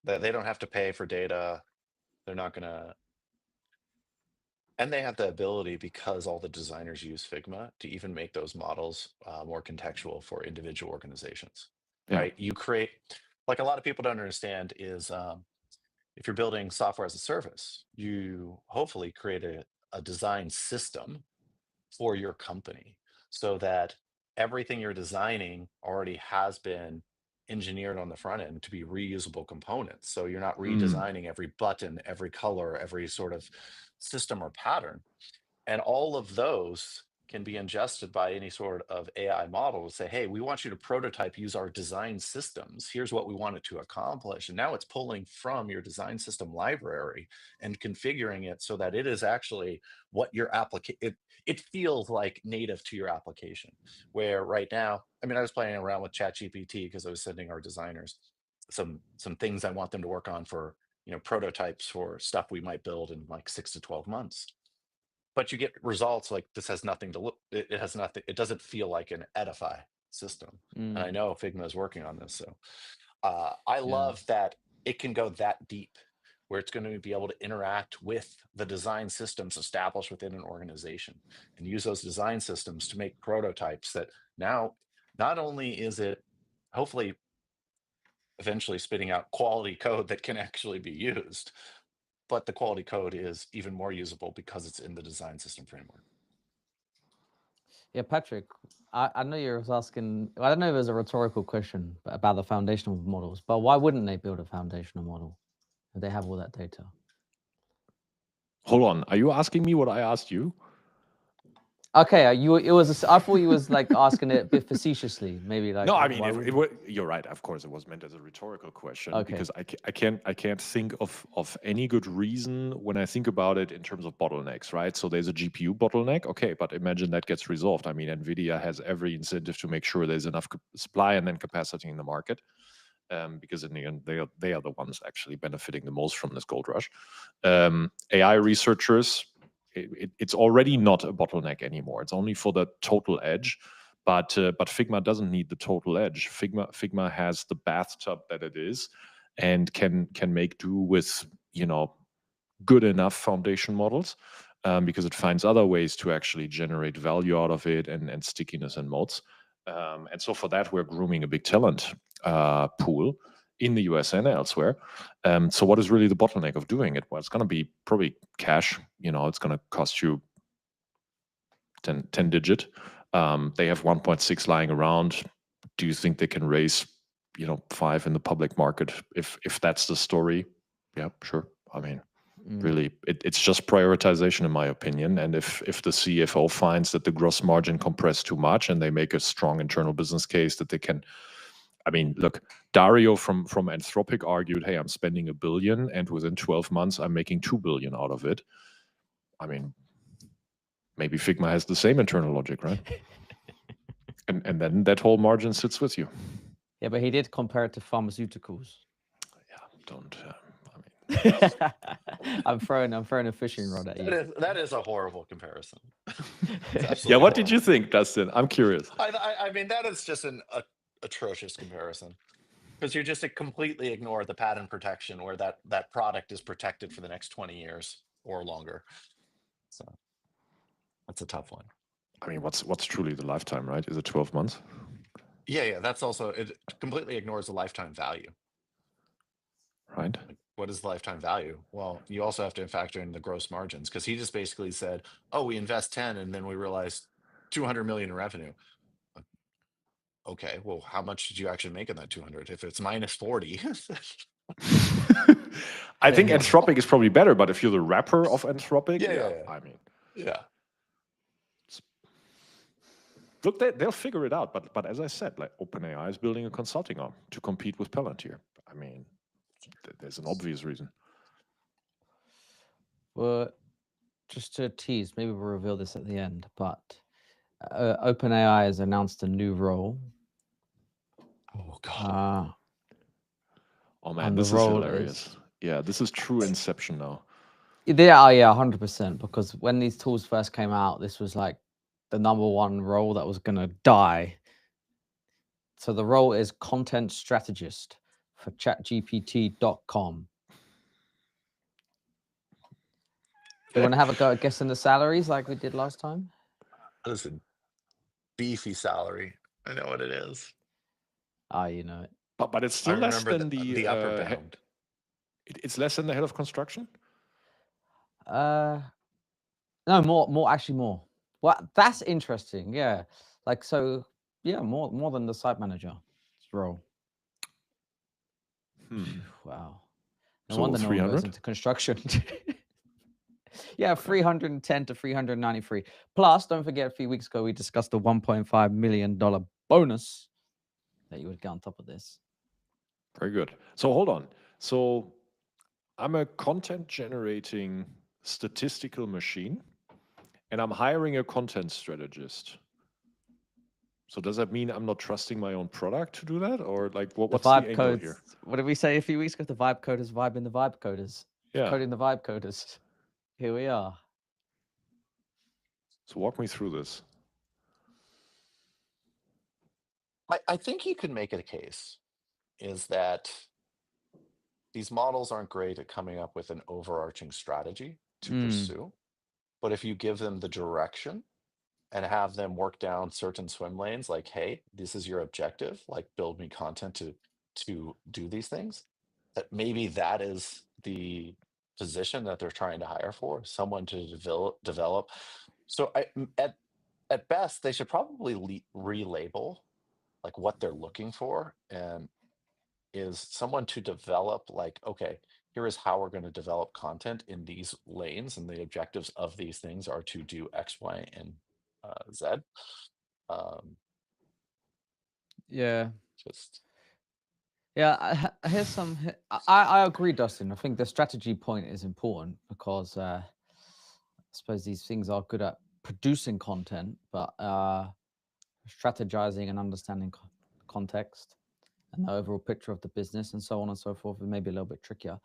They don't have to pay for data. They're not going to. And they have the ability, because all the designers use Figma, to even make those models more contextual for individual organizations. Right? You create, like a lot of people don't understand, is if you're building software as a service, you hopefully create a design system for your company so that everything you're designing already has been engineered on the front end to be reusable components. So you're not redesigning every button, every color, every sort of system or pattern. And all of those can be ingested by any sort of AI model to say, hey, we want you to prototype, use our design systems. Here's what we want it to accomplish. And now it's pulling from your design system library and configuring it so that it is actually what your application, it feels like native to your application. Where right now, I mean, I was playing around with ChatGPT because I was sending our designers some things I want them to work on for, prototypes for stuff we might build in like 6 to 12 months. But you get results like this has nothing to look, it has nothing, it doesn't feel like an edify system. And I know Figma is working on this. So I love that it can go that deep where it's going to be able to interact with the design systems established within an organization and use those design systems to make prototypes that now not only is it hopefully eventually spitting out quality code that can actually be used, but the quality code is even more usable because it's in the design system framework. Yeah, Patrick, I know you're asking, I don't know if it was a rhetorical question about the foundational models, but why wouldn't they build a foundational model if they have all that data? Hold on. Are you asking me what I asked you? Okay, I thought you was like asking it a bit facetiously, maybe like. No, I mean, you're right. Of course, it was meant as a rhetorical question because I can't think of any good reason when I think about it in terms of bottlenecks, right? So there's a GPU bottleneck, okay, but imagine that gets resolved. I mean, NVIDIA has every incentive to make sure there's enough supply and then capacity in the market, because in the end, they are the ones actually benefiting the most from this gold rush. AI researchers. It's already not a bottleneck anymore. It's only for the total edge, but Figma doesn't need the total edge. Figma has the bathtub that it is, and can make do with good enough foundation models, because it finds other ways to actually generate value out of it and stickiness and moats. And so for that, we're grooming a big talent pool in the US and elsewhere. So what is really the bottleneck of doing it? Well, it's going to be probably cash. It's going to cost you 10 digit. They have 1.6 lying around. Do you think they can raise 5 in the public market if that's the story? Yeah, sure. I mean, really, it's just prioritization in my opinion. And if the CFO finds that the gross margin compressed too much and they make a strong internal business case that they can, I mean, look, Dario from Anthropic argued, hey, I'm spending $1 billion and within 12 months, I'm making $2 billion out of it. I mean, maybe Figma has the same internal logic, right? and then that whole margin sits with you. Yeah, but he did compare it to pharmaceuticals. Yeah, don't. I'm throwing a fishing rod at you. That is a horrible comparison. Yeah, what did you think, Dustin? I'm curious. I mean, that is just an atrocious comparison, because you just completely ignore the patent protection where that product is protected for the next 20 years or longer. So that's a tough one. I mean, what's truly the lifetime, right? Is it 12 months? Yeah. That's also, it completely ignores the lifetime value. Right. What is the lifetime value? Well, you also have to factor in the gross margins, because he just basically said, oh, we invest 10 and then we realized 200 million in revenue. Okay, well, how much did you actually make in that 200? If it's minus 40. I think Anthropic is probably better, but if you're the wrapper of Anthropic, yeah. I mean, yeah. Look, they'll figure it out. But as I said, like OpenAI is building a consulting arm to compete with Palantir. I mean, there's an obvious reason. Well, just to tease, maybe we'll reveal this at the end, but OpenAI has announced a new role. Oh, God. Oh, man, this is hilarious. Yeah, this is true Inception now. Yeah, 100%. Because when these tools first came out, this was like the #1 role that was going to die. So the role is content strategist for chatgpt.com. Do you want to have a go at guessing the salaries like we did last time? Listen, beefy salary. I know what it is. Ah, you know it. But it's still less than the upper bound. It's less than the head of construction? No, more, actually more. Well, that's interesting. Yeah. Like, so, yeah, more than the site manager role. Wow. No So wonder no one goes 300? into construction. Yeah, 310 to 393. Plus, don't forget, a few weeks ago, we discussed the $1.5 million bonus that you would get on top of this. Very good. So hold on. So I'm a content generating statistical machine, and I'm hiring a content strategist. So does that mean I'm not trusting my own product to do that? Or like what's the angle here? What did we say a few weeks ago? The vibe coders vibing the vibe coders. Yeah. Coding the vibe coders. Here we are. So walk me through this. I think you can make it a case is that these models aren't great at coming up with an overarching strategy to pursue. But if you give them the direction and have them work down certain swim lanes, like, hey, this is your objective, like build me content to do these things, that maybe that is the position that they're trying to hire for, someone to develop. So at best, they should probably relabel like what they're looking for, and is someone to develop like, okay, here is how we're going to develop content in these lanes, and the objectives of these things are to do X, Y, and Z. Yeah. Just Here's some. I agree, Dustin. I think the strategy point is important because I suppose these things are good at producing content, but strategizing and understanding context and the overall picture of the business and so on and so forth is maybe a little bit trickier.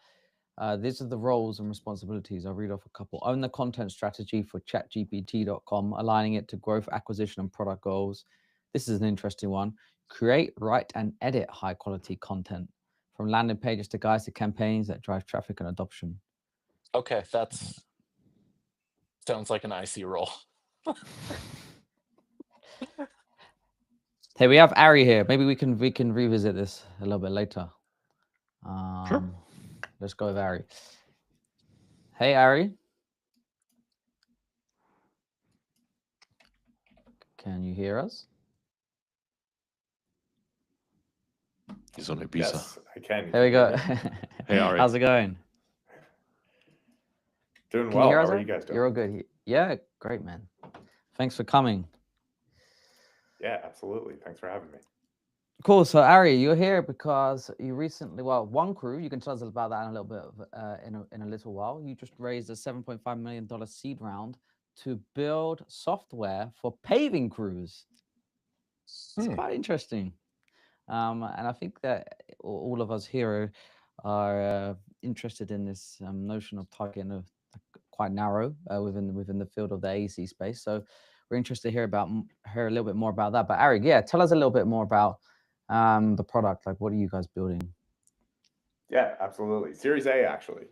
These are the roles and responsibilities. I'll read off a couple. Own the content strategy for chatgpt.com, aligning it to growth, acquisition, and product goals. This is an interesting one. Create, write, and edit high-quality content, from landing pages to guides to campaigns that drive traffic and adoption. okay, that's sounds like an IC role. Hey, we have Ari here. Maybe we can revisit this a little bit later. Sure. Let's go with Ari. Hey, Ari. Can you hear us? He's on Ibiza. Yes, I can. There we go. Hey, Ari. How's it going? Doing Can well. you hear How us? are you guys doing? You're all good. Yeah, great, man. Thanks for coming. Yeah, absolutely. Thanks for having me. Cool. So, Ari, you're here because you recently, One Crew, you can tell us about that in a little bit in a little while. You just raised a $7.5 million seed round to build software for paving crews. It's quite interesting. And I think that all of us here are interested in this notion of targeting quite narrow within the field of the AEC space. So we're interested to hear a little bit more about that. But Ari, yeah, tell us a little bit more about the product. Like, what are you guys building? Yeah, absolutely. Series A, actually.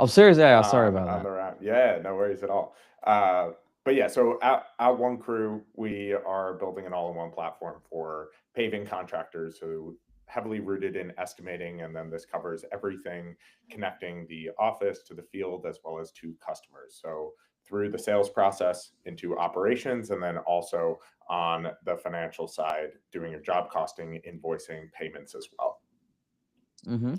Series A. Sorry about that. The round. Yeah, no worries at all. But yeah, so at One Crew, we are building an all-in-one platform for paving contractors who heavily rooted in estimating, and then this covers everything connecting the office to the field as well as to customers. So through the sales process into operations, and then also on the financial side, doing your job costing, invoicing, payments as well. Mm-hmm.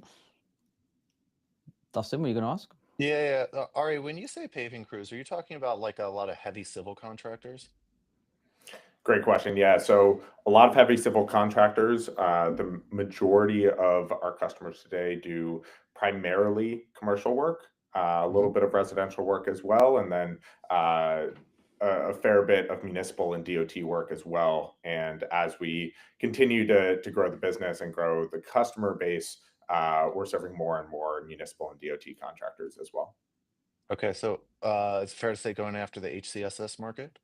Dustin, what are you going to ask? Yeah. Ari, when you say paving crews, are you talking about like a lot of heavy civil contractors? Great question. Yeah, so a lot of heavy civil contractors, the majority of our customers today do primarily commercial work, a little bit of residential work as well, and then a fair bit of municipal and DOT work as well. And as we continue to grow the business and grow the customer base, we're serving more and more municipal and DOT contractors as well. Okay, so it's fair to say going after the HCSS market?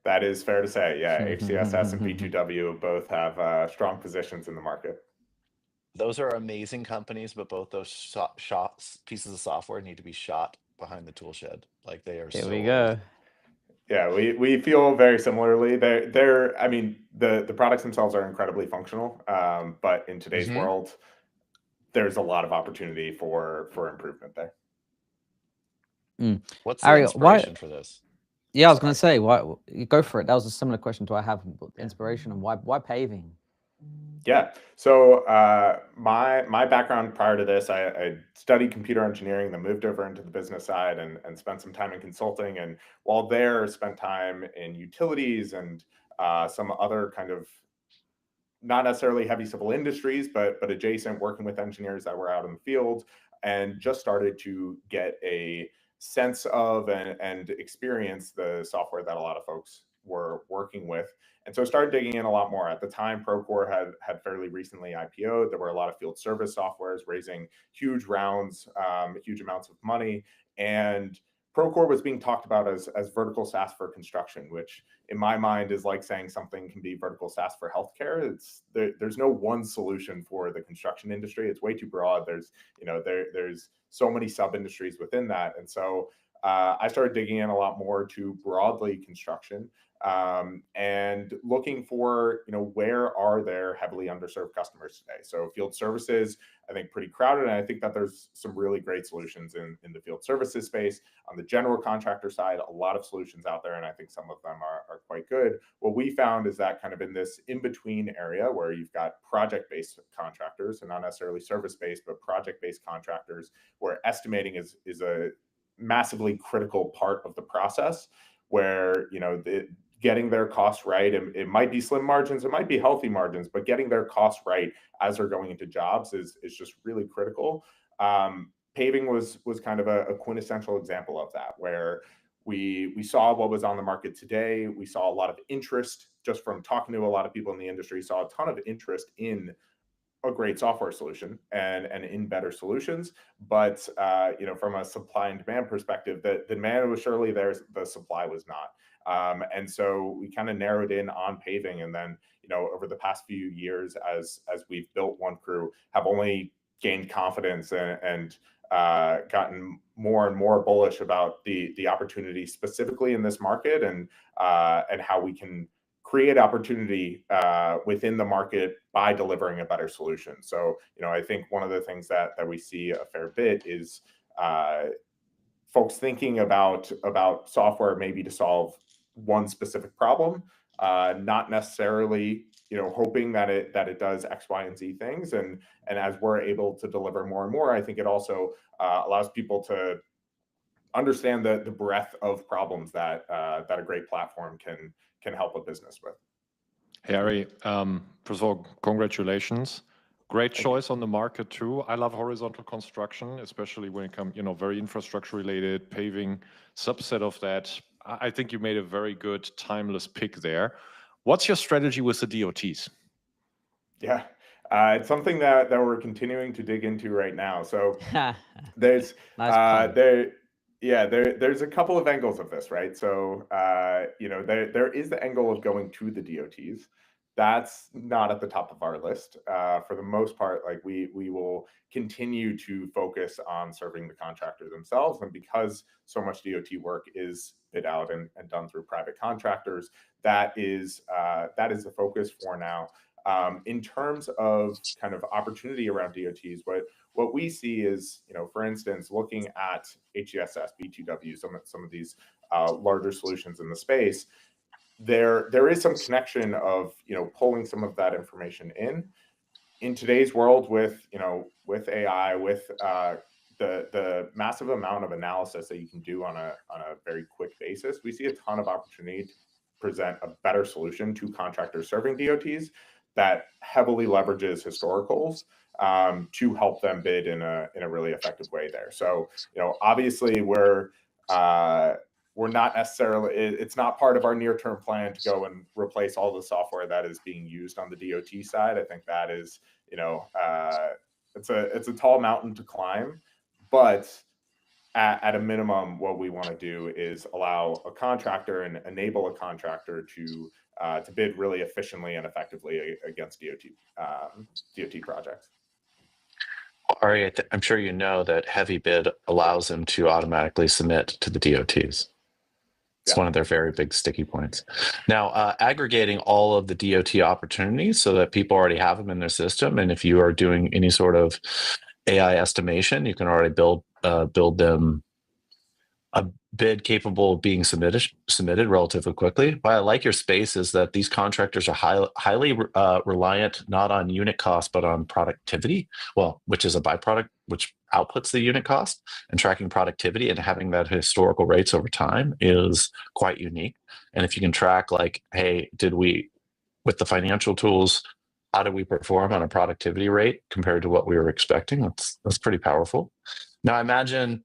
That is fair to say. Yeah, HCSS and B2W both have strong positions in the market. Those are amazing companies, but both those pieces of software need to be shot behind the tool shed. Like they are. Here we go. Old. Yeah, we feel very similarly. I mean, the products themselves are incredibly functional, but in today's world, there's a lot of opportunity for improvement there. What's the Ari, inspiration for this? Yeah, I was going to say, why you go for it. That was a similar question to I have inspiration and why paving? Yeah. So my background prior to this, I studied computer engineering, then moved over into the business side and spent some time in consulting. And while there, spent time in utilities and some other kind of not necessarily heavy civil industries, but adjacent, working with engineers that were out in the field, and just started to get a sense of and experience the software that a lot of folks were working with. And so started digging in a lot more. At the time, Procore had fairly recently IPO'd. There were a lot of field service softwares raising huge rounds, huge amounts of money. And Procore was being talked about as vertical SaaS for construction, which in my mind is like saying something can be vertical SaaS for healthcare. There's no one solution for the construction industry. It's way too broad. There's so many sub industries within that. And so I started digging in a lot more to broadly construction, and looking for, where are there heavily underserved customers today? So field services, I think, pretty crowded. And I think that there's some really great solutions in the field services space. On the general contractor side, a lot of solutions out there, and I think some of them are quite good. What we found is that kind of in this in-between area where you've got project-based contractors, and not necessarily service-based, but project-based contractors, where estimating is a massively critical part of the process, where getting their costs right, and it might be slim margins, it might be healthy margins, but getting their costs right as they're going into jobs is just really critical. Paving was kind of a quintessential example of that, where we saw what was on the market today. We saw a lot of interest just from talking to a lot of people in the industry, saw a ton of interest in a great software solution and in better solutions. But from a supply and demand perspective, the demand was surely there, the supply was not. And so we kind of narrowed in on paving, and then over the past few years, as we've built One Crew, have only gained confidence and gotten more and more bullish about the opportunity specifically in this market, and how we can create opportunity within the market by delivering a better solution. So I think one of the things that we see a fair bit is folks thinking about software maybe to solve one specific problem, not necessarily hoping that it does X, Y, and Z things. And as we're able to deliver more and more, I think it also allows people to understand the breadth of problems that a great platform can help a business with. Harry, first of all, congratulations. Great choice on the market too. I love horizontal construction, especially when it comes, very infrastructure related, paving, subset of that. I think you made a very good timeless pick there. What's your strategy with the DOTs? Yeah, it's something that we're continuing to dig into right now. So there's there's a couple of angles of this, right? So there is the angle of going to the DOTs. That's not at the top of our list. For the most part, like we will continue to focus on serving the contractor themselves. And because so much DOT work is bid out and done through private contractors, that is the focus for now. In terms of kind of opportunity around DOTs, what we see is, for instance, looking at HGSS, B2W, some of these larger solutions in the space, there is some connection of pulling some of that information in today's world with AI, with the massive amount of analysis that you can do on a very quick basis. We see a ton of opportunity to present a better solution to contractors serving DOTs that heavily leverages historicals to help them bid in a really effective way there. So obviously we're not necessarily, it's not part of our near-term plan to go and replace all the software that is being used on the DOT side. I think that is, it's a tall mountain to climb, but at a minimum, what we want to do is allow a contractor and enable a contractor to bid really efficiently and effectively against DOT projects. Ari, I'm sure you know that Heavy Bid allows them to automatically submit to the DOTs. It's one of their very big sticky points. Now, aggregating all of the DOT opportunities so that people already have them in their system, and if you are doing any sort of AI estimation. You can already build them a bid capable of being submitted relatively quickly. Why I like your space is that these contractors are highly reliant not on unit cost but on productivity. Well, which is a byproduct which outputs the unit cost, and tracking productivity and having that historical rates over time is quite unique. And if you can track, like, hey, with the financial tools, how did we perform on a productivity rate compared to what we were expecting? That's pretty powerful. Now, I imagine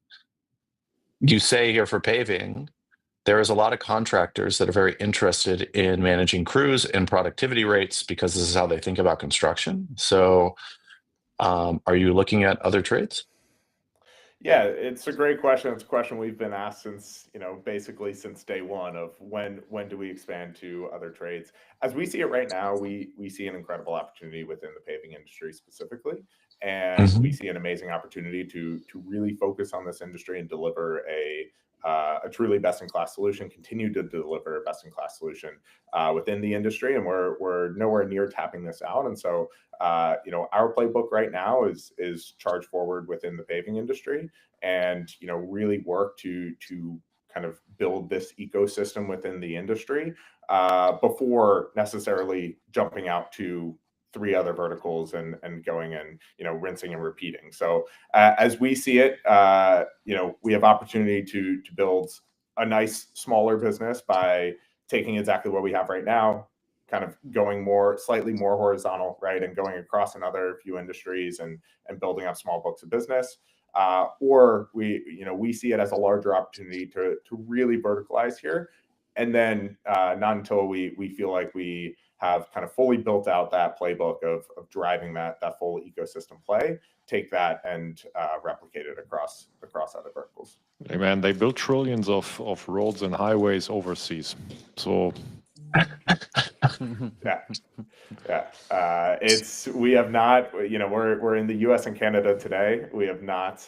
you say here for paving, there is a lot of contractors that are very interested in managing crews and productivity rates because this is how they think about construction. So are you looking at other trades? Yeah, it's a great question. It's a question we've been asked since, basically since day one of when do we expand to other trades. As we see it right now, we see an incredible opportunity within the paving industry specifically, and we see an amazing opportunity to really focus on this industry and deliver a truly best-in-class solution, continue to deliver a best-in-class solution within the industry, and we're nowhere near tapping this out. And so, our playbook right now is charge forward within the paving industry, and really work to kind of build this ecosystem within the industry before necessarily jumping out to 3 other verticals and going and rinsing and repeating. So as we see it, we have opportunity to build a nice smaller business by taking exactly what we have right now, kind of going slightly more horizontal, right, and going across another few industries and building up small books of business. Or we see it as a larger opportunity to really verticalize here, and then not until we feel like we have kind of fully built out that playbook of driving that full ecosystem play, take that and replicate it across other verticals. Hey man, they build trillions of roads and highways overseas. So we have not, we're in the US and Canada today. We have not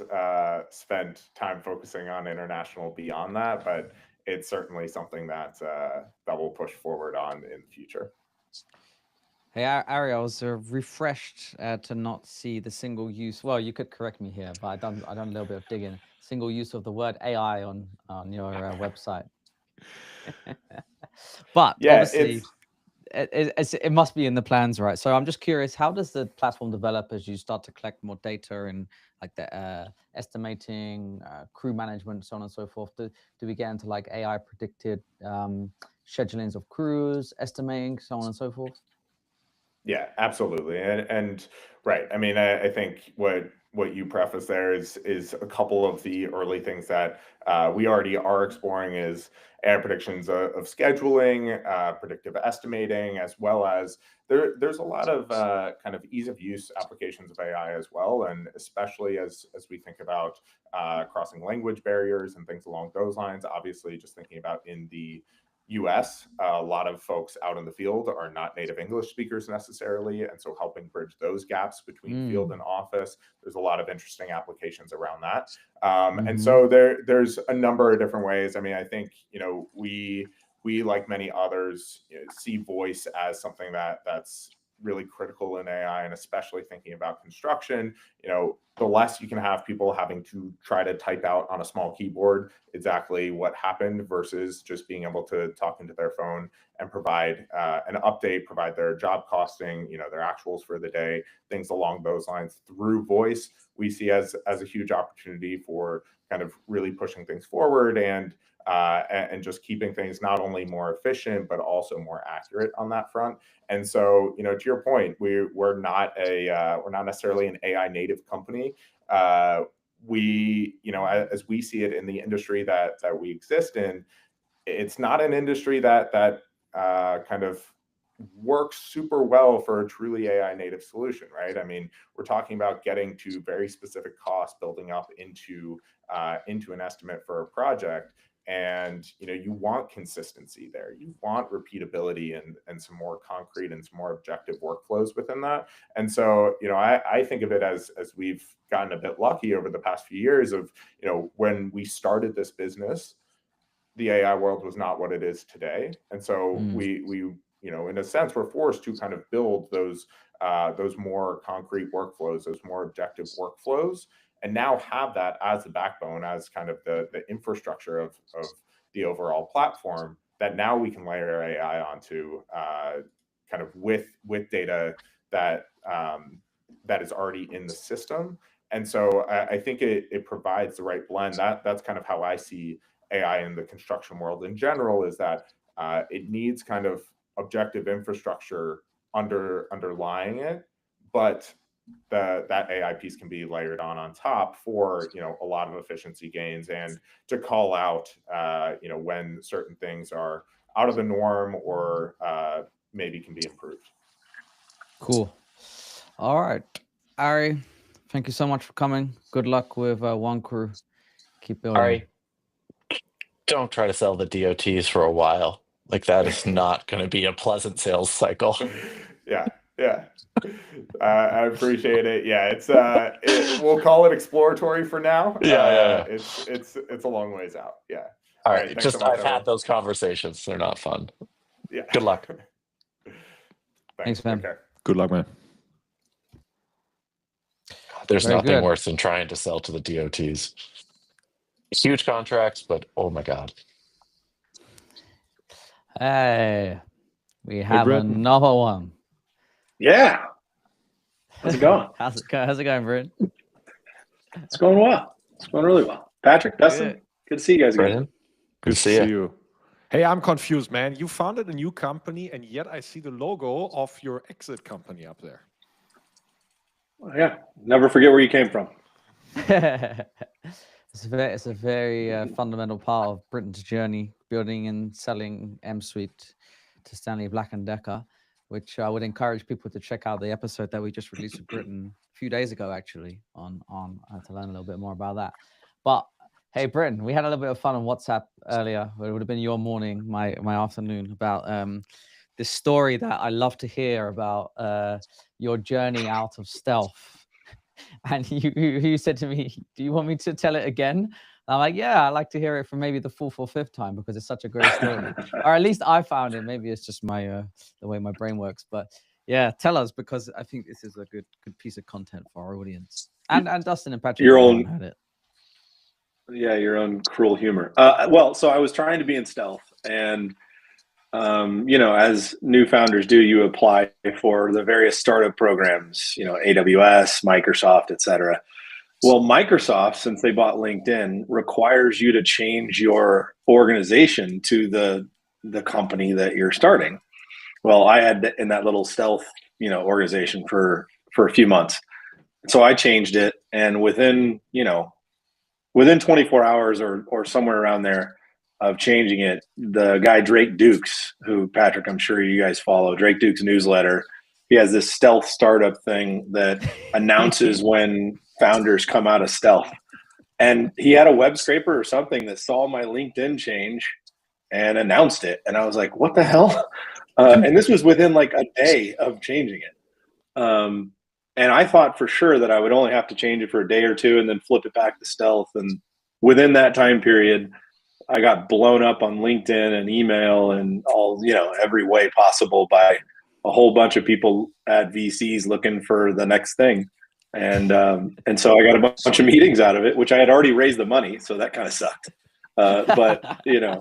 spent time focusing on international beyond that, but it's certainly something that we'll push forward on in the future. Hey, Ari, I was refreshed to not see the single use. Well, you could correct me here, but I done a little bit of digging. Single use of the word AI on your website. But yeah, obviously, it must be in the plans, right? So I'm just curious, how does the platform develop as you start to collect more data and like the estimating, crew management, so on and so forth? Do we get into like AI predicted schedulings of crews, estimating, so on and so forth? Yeah, absolutely. And right. I mean, I think what you preface there is a couple of the early things that we already are exploring is AI predictions of scheduling, predictive estimating, as well as there's a lot of kind of ease of use applications of AI as well. And especially as we think about crossing language barriers and things along those lines, obviously just thinking about in the US, a lot of folks out in the field are not native English speakers necessarily. And so helping bridge those gaps between field and office, there's a lot of interesting applications around that. And so there's a number of different ways. I mean, I think, we like many others see voice as something that's really critical in AI, and especially thinking about construction. The less you can have people having to try to type out on a small keyboard exactly what happened versus just being able to talk into their phone and provide an update, provide their job costing, their actuals for the day, things along those lines through voice, we see as a huge opportunity for kind of really pushing things forward and just keeping things not only more efficient but also more accurate on that front. And so, to your point, we're not necessarily an AI native company. We, as we see it in the industry that we exist in, it's not an industry that kind of works super well for a truly AI native solution, right? I mean, we're talking about getting to very specific costs, building up into an estimate for a project. And you want consistency there. You want repeatability and some more concrete and some more objective workflows within that. And so, I think of it as we've gotten a bit lucky over the past few years of, when we started this business, the AI world was not what it is today. And so we in a sense, we're forced to kind of build those more concrete workflows, those more objective workflows, and now have that as the backbone, as kind of the infrastructure of the overall platform, that now we can layer AI onto, kind of with data that that is already in the system. And so I think it provides the right blend. That's kind of how I see AI in the construction world in general, is that it needs kind of objective infrastructure underlying it, but that AI piece can be layered on top for a lot of efficiency gains, and to call out when certain things are out of the norm or maybe can be improved. Cool. All right, Ari, thank you so much for coming. Good luck with One Crew. Keep building. Ari, don't try to sell the DOTs for a while. Like, that is not going to be a pleasant sales cycle. Yeah. I appreciate it. Yeah, we'll call it exploratory for now. Yeah. It's a long ways out. Yeah. All right. Thanks so much, I've everyone. had those conversations. They're not fun. Yeah. Good luck. Thanks, man. Take care. Good luck, man. There's Very nothing good. worse than trying to sell to the DOTs. Huge contracts, but oh my God. Hey, we have Britton. another one. Yeah. How's it going? How's it going, Brit? It's going well. It's going really well. Patrick, Dustin, good to see you guys again. Brennan? Good to see you. Hey, I'm confused, man. You founded a new company, and yet I see the logo of your exit company up there. Well, yeah. Never forget where you came from. It's a very fundamental part of Britain's journey, building and selling M Suite to Stanley Black & Decker, which I would encourage people to check out the episode that we just released with Britain a few days ago, actually, on to learn a little bit more about that. But hey, Britton, we had a little bit of fun on WhatsApp earlier. It would have been your morning, my afternoon, about this story that I love to hear about your journey out of stealth. And you said to me, do you want me to tell it again? And I'm like, yeah, I like to hear it for maybe the fourth or fifth time, because it's such a great story. Or at least I found it. Maybe it's just my the way my brain works. But yeah, tell us, because I think this is a good piece of content for our audience. And Dustin and Patrick had it. Yeah, your own cruel humor. Well, so I was trying to be in stealth, and as new founders do, you apply for the various startup programs, AWS, Microsoft, etc. Well, Microsoft, since they bought LinkedIn, requires you to change your organization to the company that you're starting. Well, I had in that little stealth, organization for a few months. So I changed it, and within 24 hours or somewhere around there of changing it, the guy Drake Dukes, who, Patrick, I'm sure you guys follow, Drake Dukes newsletter, he has this stealth startup thing that announces when founders come out of stealth. And he had a web scraper or something that saw my LinkedIn change and announced it. And I was like, what the hell? And this was within like a day of changing it. And I thought for sure that I would only have to change it for a day or two and then flip it back to stealth. And within that time period, I got blown up on LinkedIn and email and all, every way possible by a whole bunch of people at VCs looking for the next thing. And so I got a bunch of meetings out of it, which I had already raised the money. So that kind of sucked. But, Did I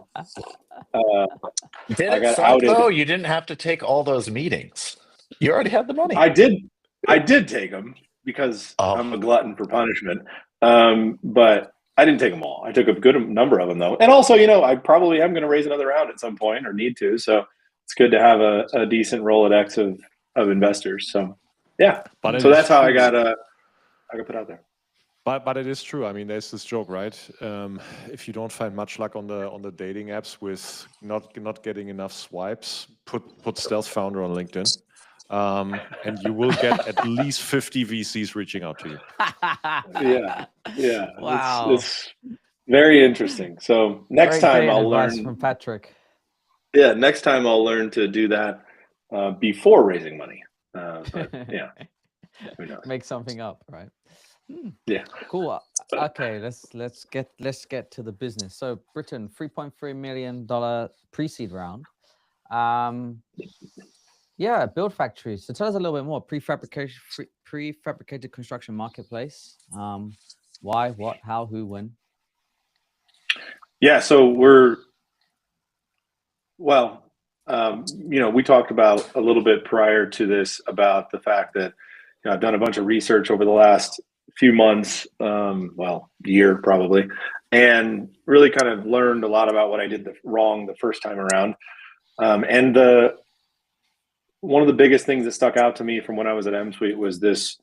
it got suck, outed. though? You didn't have to take all those meetings. You already had the money. I did take them because I'm a glutton for punishment. But I didn't take them all. I took a good number of them, though. And also, I probably am going to raise another round at some point or need to. So it's good to have a decent Rolodex of investors. So, yeah. So that's how I got put out there. But it is true. I mean, there's this joke, right? If you don't find much luck on the dating apps with not getting enough swipes, put Stealth Founder on LinkedIn. And you will get at least 50 VCs reaching out to you. Yeah. Wow. It's very interesting. So next time I'll learn from Patrick. Yeah, next time I'll learn to do that before raising money. But yeah, who knows? Make something up, right? Yeah. Cool. Okay, let's get to the business. So Britain, $3.3 million pre-seed round. Yeah, build factories. So tell us a little bit more. Prefabricated construction marketplace. Why, what, how, who, when? Yeah, so we talked about a little bit prior to this about the fact that I've done a bunch of research over the last few months, year probably, and really kind of learned a lot about what I did wrong the first time around. And one of the biggest things that stuck out to me from when I was at M-Suite was this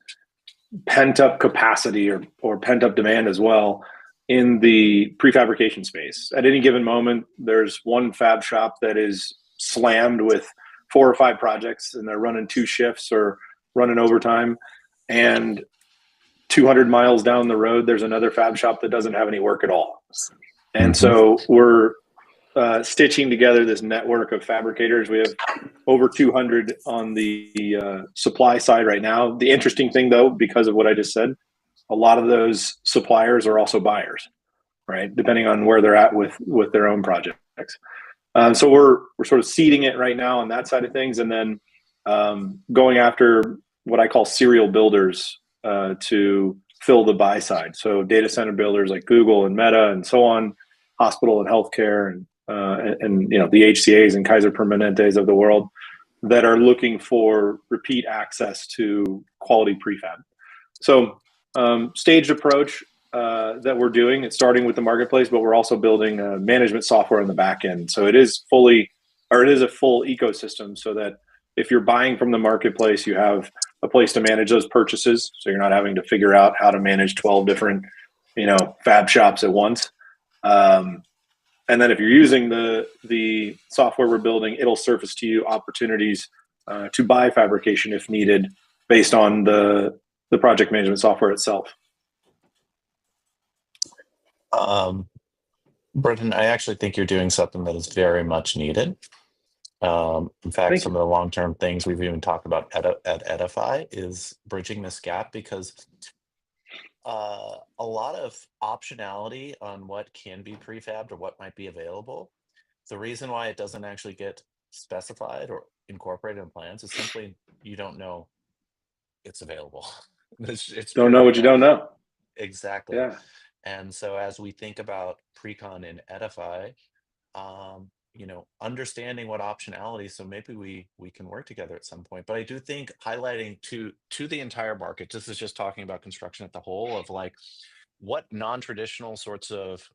pent up capacity or pent up demand as well in the prefabrication space. At any given moment, there's one fab shop that is slammed with 4 or 5 projects, and they're running 2 shifts or running overtime. And 200 miles down the road, there's another fab shop that doesn't have any work at all. And so we're stitching together this network of fabricators. We have over 200 on the supply side right now. The interesting thing, though, because of what I just said, a lot of those suppliers are also buyers, right? Depending on where they're at with their own projects. So we're sort of seeding it right now on that side of things, and then going after what I call serial builders to fill the buy side. So data center builders like Google and Meta and so on, hospital and healthcare, and the HCAs and Kaiser Permanentes of the world that are looking for repeat access to quality prefab. So staged approach that we're doing. It's starting with the marketplace, but we're also building management software on the back end. So it is a full ecosystem, so that if you're buying from the marketplace, you have a place to manage those purchases. So you're not having to figure out how to manage 12 different, fab shops at once. And then if you're using the software we're building, it'll surface to you opportunities to buy fabrication if needed based on the project management software itself. Brendan, I actually think you're doing something that is very much needed. In fact, some of the long-term things we've even talked about at Edify is bridging this gap, because a lot of optionality on what can be prefabbed or what might be available. The reason why it doesn't actually get specified or incorporated in plans is simply you don't know it's available. It's don't know what you don't know. Exactly. Yeah. And so as we think about pre-con and Edify, understanding what optionality, so maybe we can work together at some point. But I do think highlighting to the entire market, this is just talking about construction at the whole, of like what non-traditional sorts of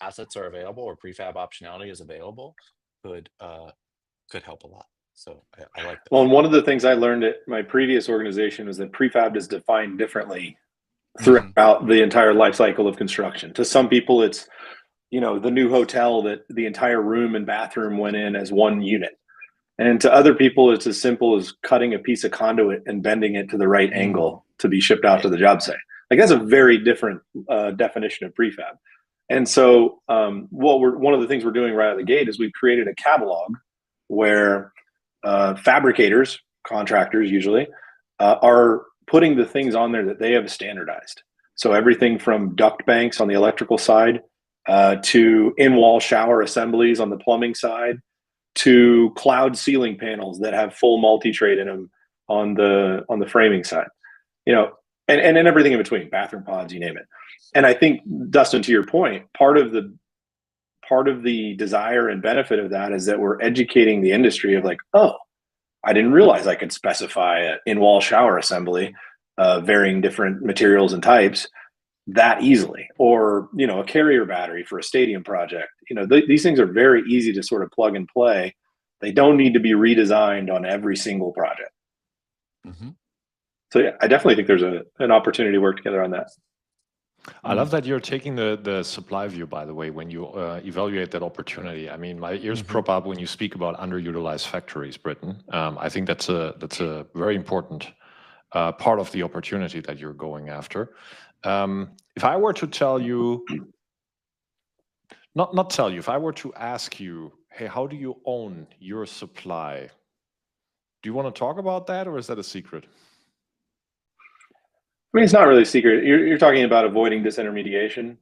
assets are available or prefab optionality is available could help a lot. So I like that. Well, and one of the things I learned at my previous organization is that prefab is defined differently throughout the entire life cycle of construction. To some people, it's the new hotel that the entire room and bathroom went in as one unit. And to other people, it's as simple as cutting a piece of conduit and bending it to the right angle to be shipped out to the job site. Like, that's a very different definition of prefab. And so one of the things we're doing right out of the gate is we've created a catalog where fabricators, contractors usually, are putting the things on there that they have standardized. So everything from duct banks on the electrical side, to in-wall shower assemblies on the plumbing side, to cloud ceiling panels that have full multi-trade in them on the framing side, and everything in between, bathroom pods, you name it. And I think, Dustin, to your point, part of the desire and benefit of that is that we're educating the industry of like, oh, I didn't realize I could specify an in-wall shower assembly, varying different materials and types, that easily, or a carrier battery for a stadium project. These things are very easy to sort of plug and play. They don't need to be redesigned on every single project. So yeah, I definitely think there's an opportunity to work together on that. I love that you're taking the supply view, by the way, when you evaluate that opportunity. I mean, my ears prop up when you speak about underutilized factories, Britton. I think that's a very important part of the opportunity that you're going after. If I were to tell you, not tell you, if I were to ask you, hey, how do you own your supply? Do you want to talk about that, or is that a secret? I mean, it's not really a secret. You're talking about avoiding disintermediation,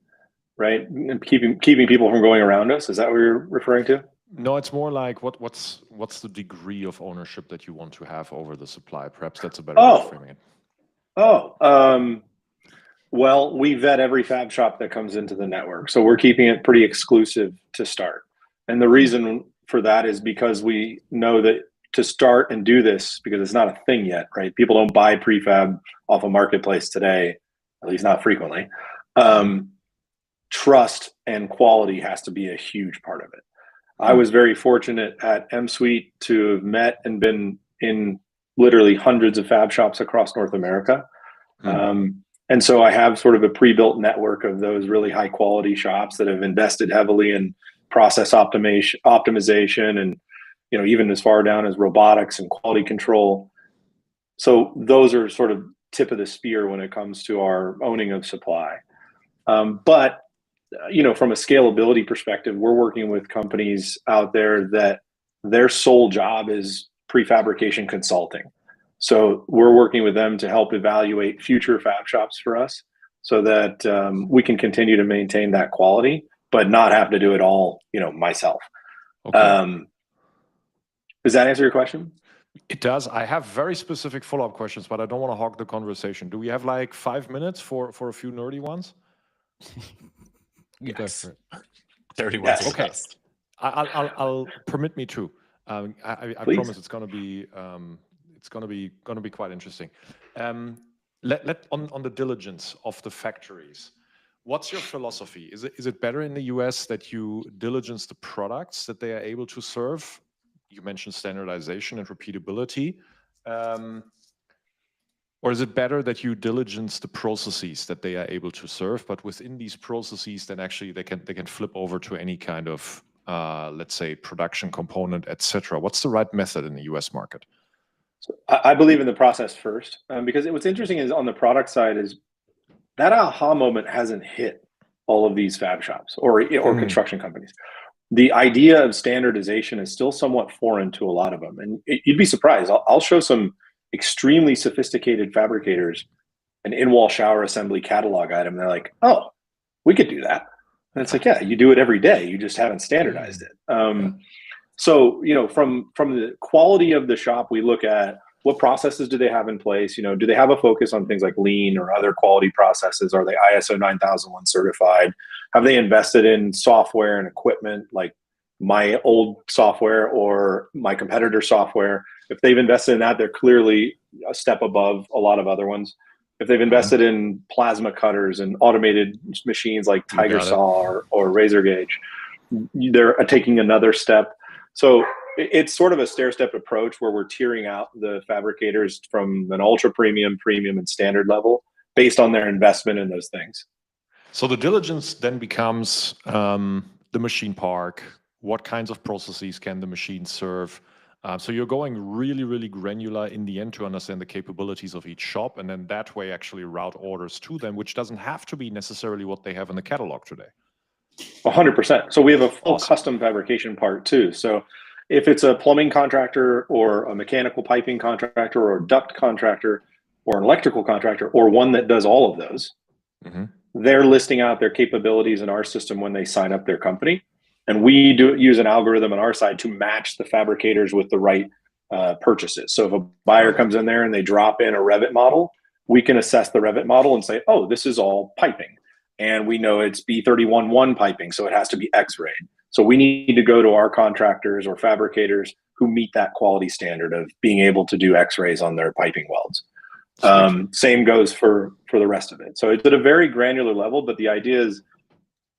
right? And keeping people from going around us. Is that what you're referring to? No, it's more like what's the degree of ownership that you want to have over the supply? Perhaps that's a better way of framing it. Well, we vet every fab shop that comes into the network, so we're keeping it pretty exclusive to start. And the reason for that is because we know that to start and do this, because it's not a thing yet, right? People don't buy prefab off a marketplace today, at least not frequently. Trust and quality has to be a huge part of it. I was very fortunate at M-Suite to have met and been in literally hundreds of fab shops across North America. And so I have sort of a pre-built network of those really high quality shops that have invested heavily in process optimization and, you know, even as far down as robotics and quality control. So those are sort of tip of the spear when it comes to our owning of supply. But you know, from a scalability perspective, we're working with companies out there that their sole job is prefabrication consulting. So we're working with them to help evaluate future fab shops for us so that we can continue to maintain that quality, but not have to do it all, you know, myself. Okay. Does that answer your question? It does. I have very specific follow-up questions, but I don't want to hog the conversation. Do we have like 5 minutes for a few nerdy ones? You go for it. 31 Yes. Okay. I'll permit me to. I promise it's gonna be quite interesting. On the diligence of the factories, what's your philosophy? Is it better in the US that you diligence the products that they are able to serve? You mentioned standardization and repeatability. Or is it better that you diligence the processes that they are able to serve, but within these processes, then actually they can flip over to any kind of, let's say, production component, etc. What's the right method in the US market? So I believe in the process first, because what's interesting is on the product side is that aha moment hasn't hit all of these fab shops or construction companies. The idea of standardization is still somewhat foreign to a lot of them, and you'd be surprised. I'll show some extremely sophisticated fabricators an in-wall shower assembly catalog item. They're like, oh, we could do that. And it's like, yeah, you do it every day. You just haven't standardized it. So, you know, from the quality of the shop, we look at what processes do they have in place? You know, do they have a focus on things like lean or other quality processes? Are they ISO 9001 certified? Have they invested in software and equipment like my old software or my competitor software? If they've invested in that, they're clearly a step above a lot of other ones. If they've invested in plasma cutters and automated machines like Tiger Saw or Razor Gauge, they're taking another step. So it's sort of a stair-step approach where we're tiering out the fabricators from an ultra premium, and standard level based on their investment in those things. So the diligence then becomes the machine park. What kinds of processes can the machine serve? So you're going really, really granular in the end to understand the capabilities of each shop, and then that way actually route orders to them, which doesn't have to be necessarily what they have in the catalog today. 100%. So we have a full custom fabrication part too. So if it's a plumbing contractor or a mechanical piping contractor or a duct contractor or an electrical contractor or one that does all of those, they're listing out their capabilities in our system when they sign up their company. And we use an algorithm on our side to match the fabricators with the right purchases. So if a buyer comes in there and they drop in a Revit model, we can assess the Revit model and say, oh, this is all piping. And we know it's B31.1 piping, so it has to be X-rayed. So we need to go to our contractors or fabricators who meet that quality standard of being able to do X-rays on their piping welds. Same goes for the rest of it. So it's at a very granular level, but the idea is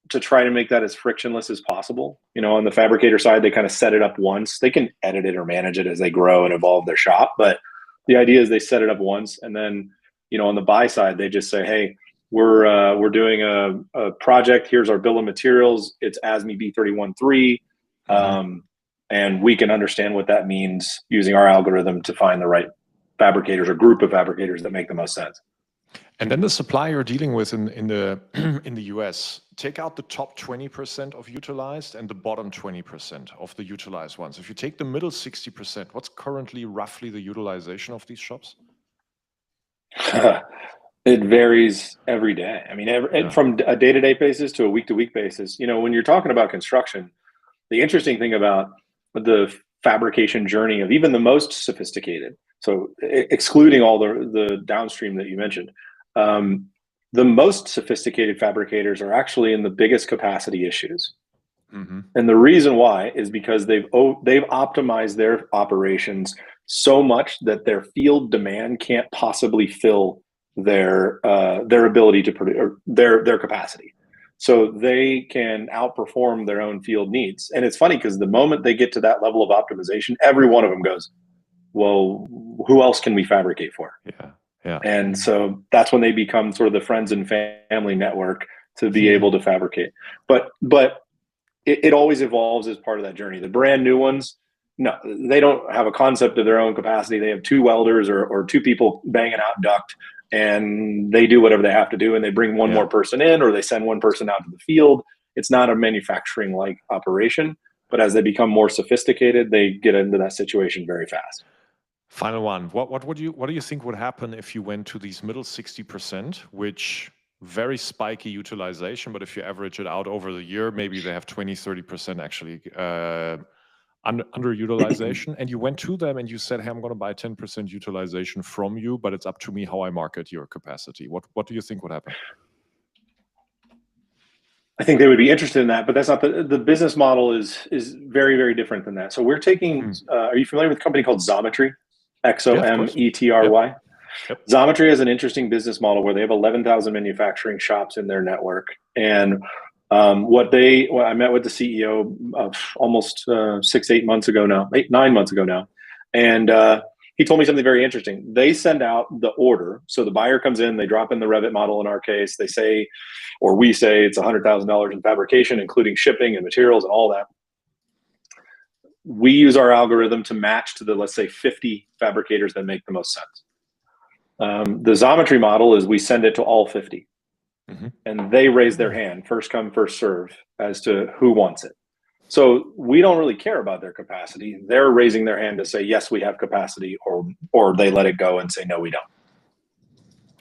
to try to make that as frictionless as possible. You know, on the fabricator side, they kind of set it up once. They can edit it or manage it as they grow and evolve their shop. But the idea is they set it up once. And then, you know, on the buy side, they just say, hey, we're doing a project. Here's our bill of materials. It's ASME B31.3. And we can understand what that means using our algorithm to find the right fabricators or group of fabricators that make the most sense. And then the supply you're dealing with in the in the US, take out the top 20% of utilized and the bottom 20% of the utilized ones. If you take the middle 60%, what's currently roughly the utilization of these shops? It varies every day. I mean, from a day-to-day basis to a week-to-week basis. You know, when you're talking about construction, The interesting thing about the fabrication journey of even the most sophisticated, so excluding all the downstream that you mentioned, the most sophisticated fabricators are actually in the biggest capacity issues. Mm-hmm. And the reason why is because they've optimized their operations so much that their field demand can't possibly fill their ability to produce, or their capacity. So they can outperform their own field needs. And it's funny because the moment they get to that level of optimization, every one of them goes, well, who else can we fabricate for? Yeah. And so that's when they become sort of the friends and family network to be able to fabricate. But it always evolves as part of that journey. The brand new ones, no, they don't have a concept of their own capacity. They have 2 welders or 2 people banging out duct, and they do whatever they have to do, and they bring one more person in, or they send one person out to the field. It's not a manufacturing-like operation, but as they become more sophisticated, they get into that situation very fast. Final one. What do you think would happen if you went to these middle 60%, which very spiky utilization, but if you average it out over the year, maybe they have 20-30% actually underutilization, and you went to them and you said, hey, I'm going to buy 10% utilization from you, but it's up to me how I market your capacity. What do you think would happen? I think they would be interested in that, but that's not the business model is very, very different than that. So we're taking, are you familiar with a company called Xometry? Xometry. Yep. Xometry has an interesting business model where they have 11,000 manufacturing shops in their network. And I met with the CEO of almost 9 months ago now. And he told me something very interesting. They send out the order. So the buyer comes in, they drop in the Revit model in our case. They say, or we say it's $100,000 in fabrication, including shipping and materials and all that. We use our algorithm to match to the, let's say, 50 fabricators that make the most sense. The Xometry model is we send it to all 50. Mm-hmm. And they raise their hand, first come, first serve, as to who wants it. So we don't really care about their capacity. They're raising their hand to say, yes, we have capacity, or they let it go and say, no, we don't.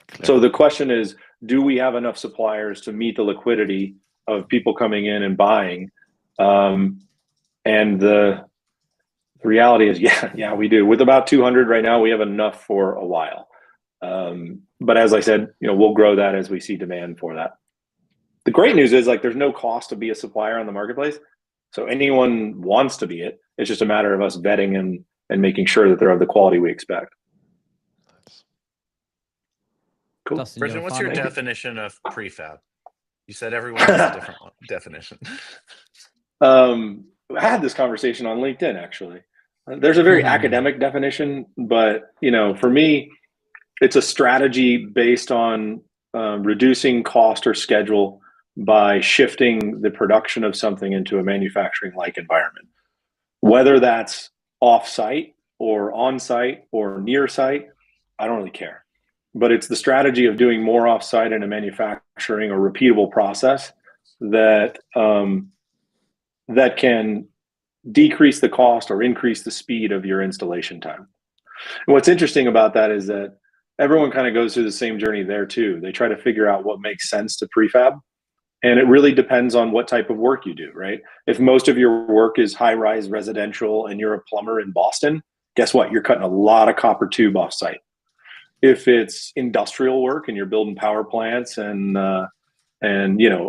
Clear. So the question is, do we have enough suppliers to meet the liquidity of people coming in and buying? And the reality is, yeah, we do. With about 200 right now, we have enough for a while. But as I said, we'll grow that as we see demand for that. The great news is, there's no cost to be a supplier on the marketplace. So anyone wants to be it. It's just a matter of us vetting and making sure that they're of the quality we expect. Cool. Dustin, Brendan, what's your definition of prefab? You said everyone has a different definition. I had this conversation on LinkedIn, actually. There's a very academic definition, but for me, it's a strategy based on reducing cost or schedule by shifting the production of something into a manufacturing-like environment. Whether that's off-site or on-site or near-site, I don't really care. But it's the strategy of doing more off-site in a manufacturing or repeatable process that that can decrease the cost or increase the speed of your installation time. And what's interesting about that is that everyone kind of goes through the same journey there too. They try to figure out what makes sense to prefab. And it really depends on what type of work you do, right? If most of your work is high-rise residential and you're a plumber in Boston, guess what? You're cutting a lot of copper tube off-site. If it's industrial work and you're building power plants and ethanol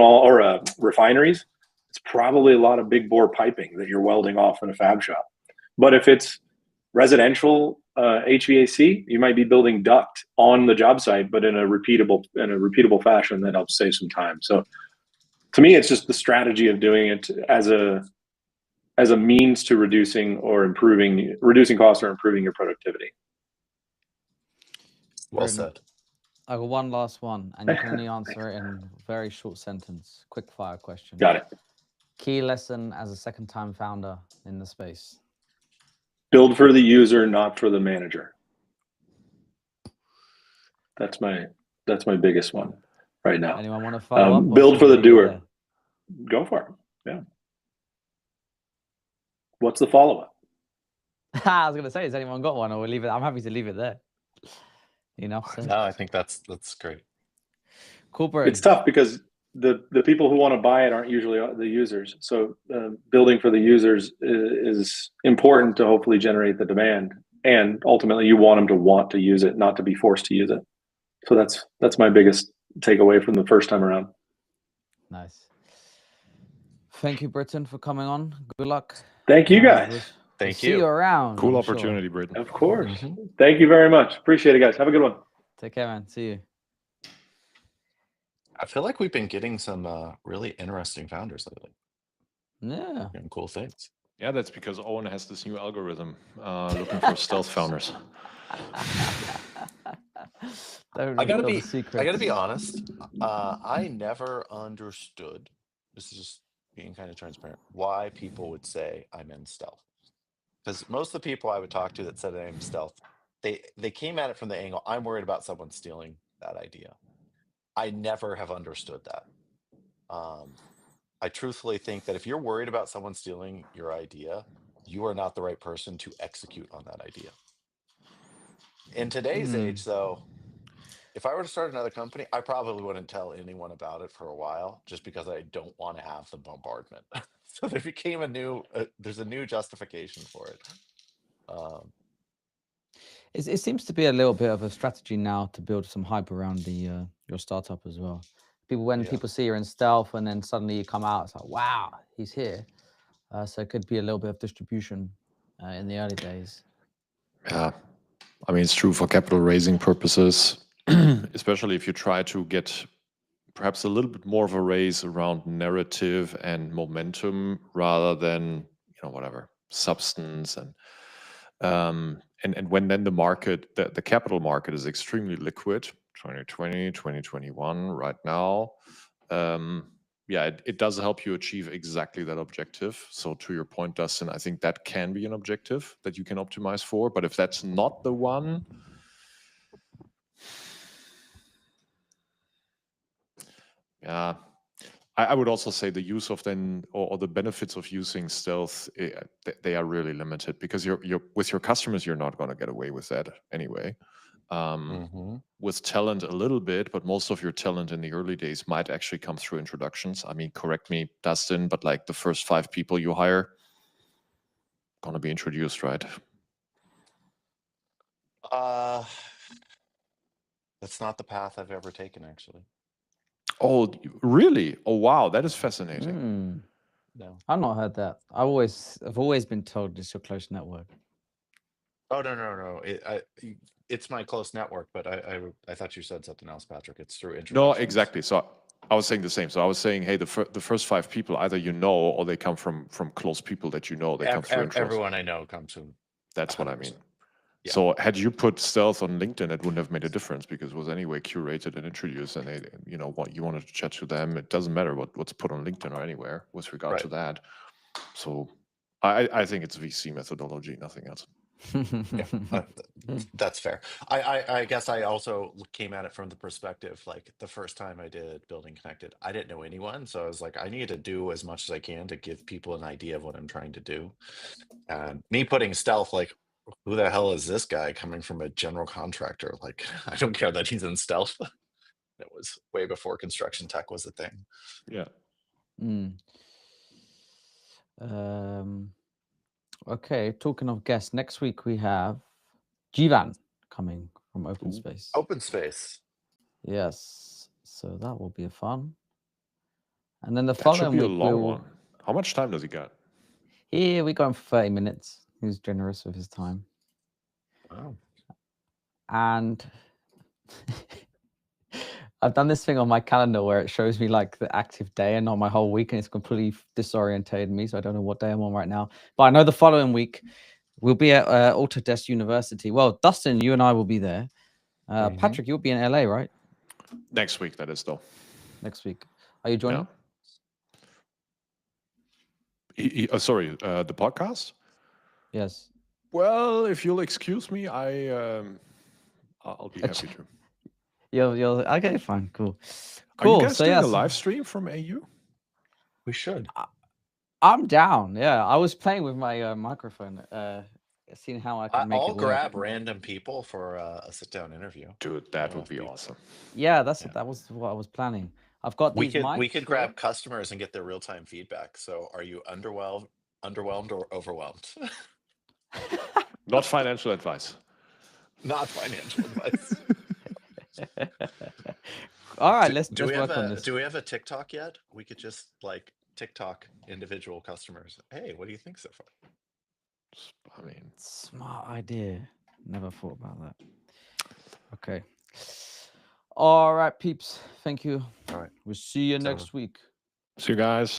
or refineries, it's probably a lot of big bore piping that you're welding off in a fab shop. But if it's residential HVAC, you might be building duct on the job site, but in a repeatable fashion that helps save some time. So to me, it's just the strategy of doing it as a means to reducing costs or improving your productivity. Well said. I got one last one, and you can only answer it in a very short sentence. Quick fire question. Got it. Key lesson as a second-time founder in the space. Build for the user, not for the manager. That's my biggest one right now. Anyone want to follow up? Build for the doer. Go for it. Yeah. What's the follow-up? I was going to say, has anyone got one, or we'll leave it? I'm happy to leave it there. Enough said. No, I think that's great. Cool, bro. It's tough because the people who want to buy it aren't usually the users. So building for the users is important to hopefully generate the demand. And ultimately, you want them to want to use it, not to be forced to use it. So that's my biggest takeaway from the first time around. Nice. Thank you, Britton, for coming on. Good luck. Thank you, guys. Thank See you around. Cool I'm sure. opportunity, Britton. Of course. Thank you very much. Appreciate it, guys. Have a good one. Take care, man. See you. I feel like we've been getting some really interesting founders lately. Yeah. Doing cool things. Yeah, that's because Owen has this new algorithm looking for stealth founders. I gotta be honest. I never understood. This is just being kind of transparent. Why people would say I'm in stealth? Because most of the people I would talk to that said I'm stealth, they came at it from the angle I'm worried about someone stealing that idea. I never have understood that. I truthfully think that if you're worried about someone stealing your idea, you are not the right person to execute on that idea. In today's age, though, if I were to start another company, I probably wouldn't tell anyone about it for a while, just because I don't want to have the bombardment. So there became there's a new justification for it. It seems to be a little bit of a strategy now to build some hype around your startup as well. People see you're in stealth, and then suddenly you come out, it's like, wow, he's here. So it could be a little bit of distribution in the early days. Yeah, I mean, it's true for capital raising purposes, especially if you try to get perhaps a little bit more of a raise around narrative and momentum rather than, whatever, substance and when then the market, the capital market is extremely liquid, 2020, 2021, right now. It does help you achieve exactly that objective. So to your point, Dustin, I think that can be an objective that you can optimize for. But if that's not the one, yeah, I would also say the use of then or the benefits of using stealth, they are really limited because you're with your customers, you're not going to get away with that anyway. With talent a little bit, but most of your talent in the early days might actually come through introductions. I mean, correct me, Dustin, but like the first 5 people you hire going to be introduced, right? That's not the path I've ever taken, actually. Oh, really? Oh, wow. That is fascinating. No. I've not heard that. I've always been told it's your close network. Oh, no. It's my close network, but I thought you said something else, Patrick. It's through introductions. No, exactly. So I was saying the same. So I was saying, hey, the first 5 people, either you know, or they come from close people that you know. They come through intros. Everyone I know comes from. That's 100%. What I mean. Yeah. So had you put stealth on LinkedIn, it wouldn't have made a difference because it was anyway curated and introduced, and they, what you wanted to chat to them. It doesn't matter what's put on LinkedIn or anywhere with regard to that. So I think it's VC methodology, nothing else. That's fair. I guess I also came at it from the perspective, like the first time I did Building Connected, I didn't know anyone. So I was like, I need to do as much as I can to give people an idea of what I'm trying to do. And me putting stealth, like, who the hell is this guy coming from a general contractor? Like, I don't care that he's in stealth. It was way before construction tech was a thing. Yeah. Okay, talking of guests, next week we have Jivan coming from Open Space. Open Space. Yes, so that will be fun. And then the That following should be a week, long one. How much time does he got? Here we go in for 30 minutes. He's generous with his time. Wow. And I've done this thing on my calendar where it shows me like the active day and not my whole week, and it's completely disorientated me, so I don't know what day I'm on right now. But I know the following week we'll be at Autodesk University. Well, Dustin, you and I will be there. Patrick, you'll be in LA, right? Next week, that is, though. Next week. Are you joining? Yeah. Sorry, the podcast? Yes. Well, if you'll excuse me, I'll be happy to. You'll okay, fine, cool. Are you guys doing a live stream from AU? We should. I'm down. Yeah, I was playing with my microphone, seeing how I can make it work. I'll grab random people for a sit-down interview. Dude, that would be awesome. Yeah, that was what I was planning. I've got We these could mics. grab customers and get their real-time feedback. So are you underwhelmed or overwhelmed? Not financial advice. Not financial advice. All right, Do let's we have work on this. do we have a TikTok yet? We could just like TikTok individual customers. Hey, what do you think so far? I mean, Smart idea. Never thought about that. Okay. All right, peeps. Thank you. All right. We'll see you So- next week. see you guys.